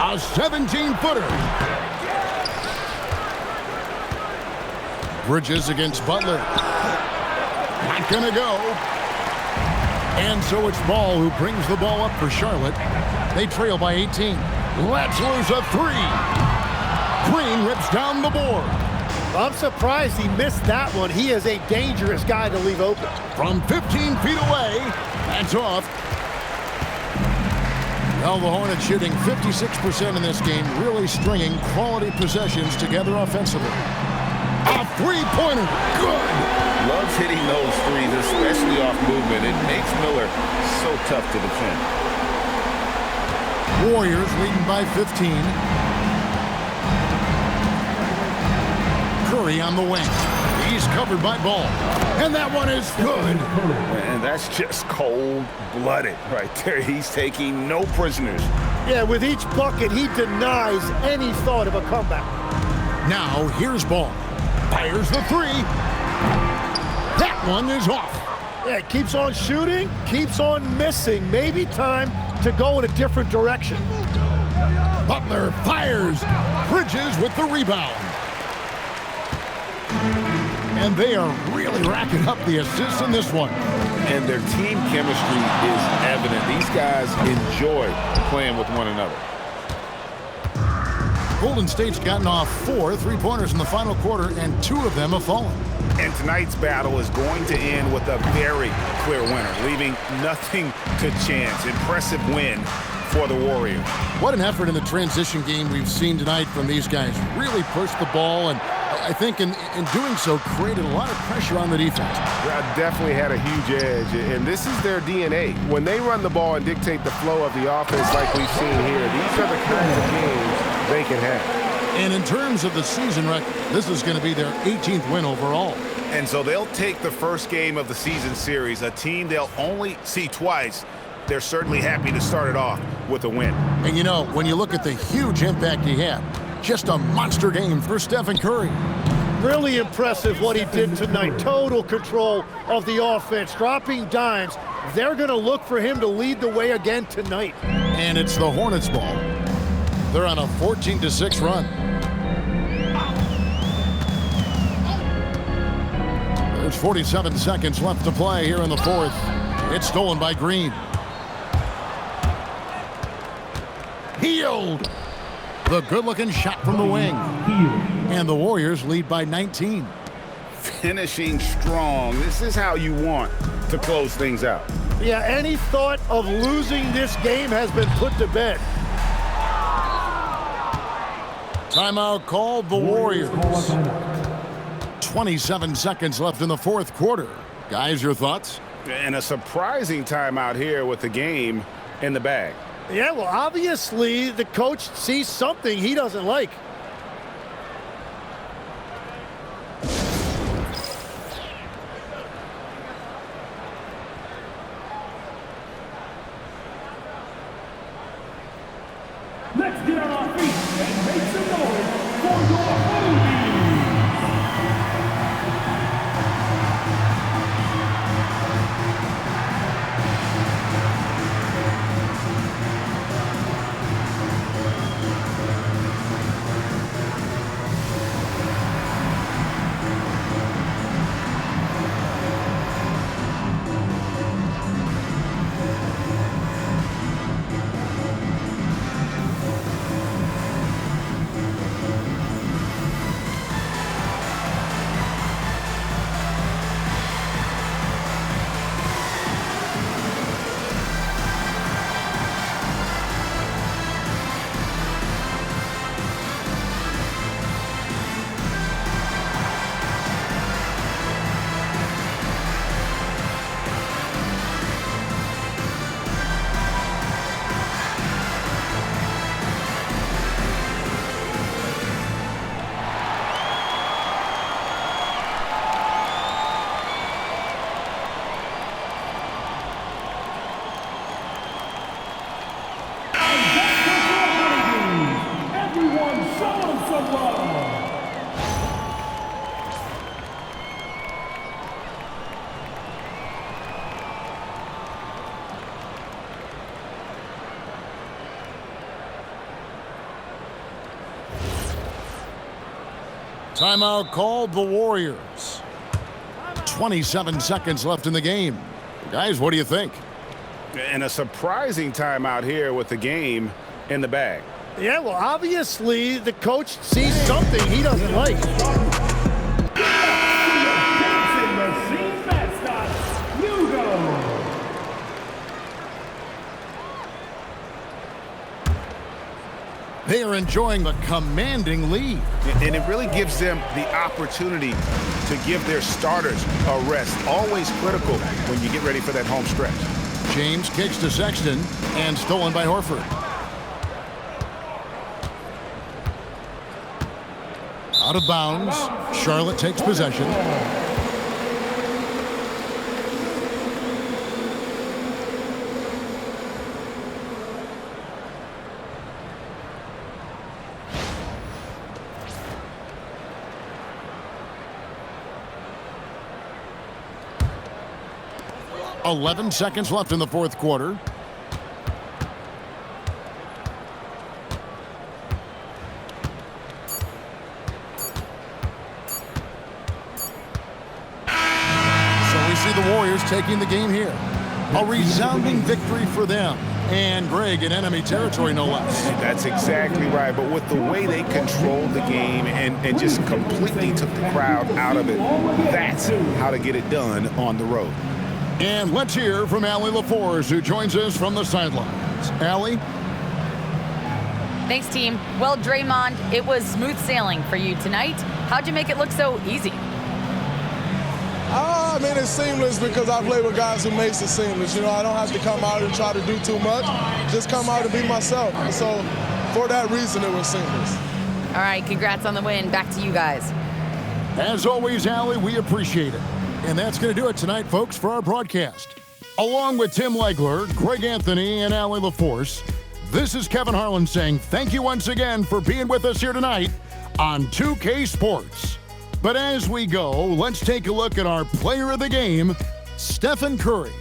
A 17-footer. Bridges against Butler. Not gonna go. And so it's Ball who brings the ball up for Charlotte. They trail by 18. Let's lose a three. Green rips down the board. I'm surprised he missed that one. He is a dangerous guy to leave open. From 15 feet away, that's off. Well, the Hornets shooting 56% in this game, really stringing quality possessions together offensively. A three-pointer, good. Loves hitting those threes, especially off movement. It makes Miller so tough to defend. Warriors leading by 15. Curry on the wing. He's covered by Ball. And that one is good. And that's just cold-blooded right there. He's taking no prisoners. Yeah, with each bucket, he denies any thought of a comeback. Now, here's Ball. Fires the three. That one is off. Yeah, keeps on shooting, keeps on missing. Maybe time to go in a different direction. Butler fires. Bridges with the rebound. And they are really racking up the assists in this one. And their team chemistry is evident. These guys enjoy playing with one another. Golden State's gotten off 4 3-pointers in the final quarter, and 2 of them have fallen. And tonight's battle is going to end with a very clear winner, leaving nothing to chance. Impressive win for the Warriors. What an effort in the transition game we've seen tonight from these guys. Really pushed the ball, and I think in doing so created a lot of pressure on the defense. Definitely had a huge edge, and this is their DNA. When they run the ball and dictate the flow of the offense like we've seen here, these are the kinds of games they can have. And in terms of the season record, this is going to be their 18th win overall. And so they'll take the first game of the season series, a team they'll only see twice. They're certainly happy to start it off with a win. And you know, when you look at the huge impact he had, just a monster game for Stephen Curry. Really impressive what he did tonight. Total control of the offense, dropping dimes. They're going to look for him to lead the way again tonight. And it's the Hornets ball. They're on a 14-6 run. There's 47 seconds left to play here in the fourth. It's stolen by Green. Healed. The good-looking shot from the wing. And the Warriors lead by 19. Finishing strong. This is how you want to close things out. Yeah, any thought of losing this game has been put to bed. Timeout called the Warriors. 27 seconds left in the fourth quarter. Guys, your thoughts? And a surprising timeout here with the game in the bag. Yeah, well, obviously the coach sees something he doesn't like. Let's get on our feet and make some noise for your homies. Timeout called the Warriors. 27 seconds left in the game. Guys, what do you think? And a surprising timeout here with the game in the bag. Yeah, well, obviously the coach sees something he doesn't like. They are enjoying the commanding lead. And it really gives them the opportunity to give their starters a rest. Always critical when you get ready for that home stretch. James kicks to Sexton and stolen by Horford. Out of bounds. Charlotte takes possession. .11 seconds left in the fourth quarter. So we see the Warriors taking the game here. A resounding victory for them. And Greg in enemy territory, no less. That's exactly right. But with the way they controlled the game and just completely took the crowd out of it, that's how to get it done on the road. And let's hear from Allie LaForce, who joins us from the sidelines. Allie? Thanks, team. Well, Draymond, it was smooth sailing for you tonight. How'd you make it look so easy? I mean, it's seamless because I play with guys who makes it seamless. You know, I don't have to come out and try to do too much. Just come out and be myself. So for that reason, it was seamless. All right, congrats on the win. Back to you guys. As always, Allie, we appreciate it. And that's going to do it tonight, folks, for our broadcast. Along with Tim Legler, Greg Anthony, and Allie LaForce, this is Kevin Harlan saying thank you once again for being with us here tonight on 2K Sports. But as we go, let's take a look at our player of the game, Stephen Curry.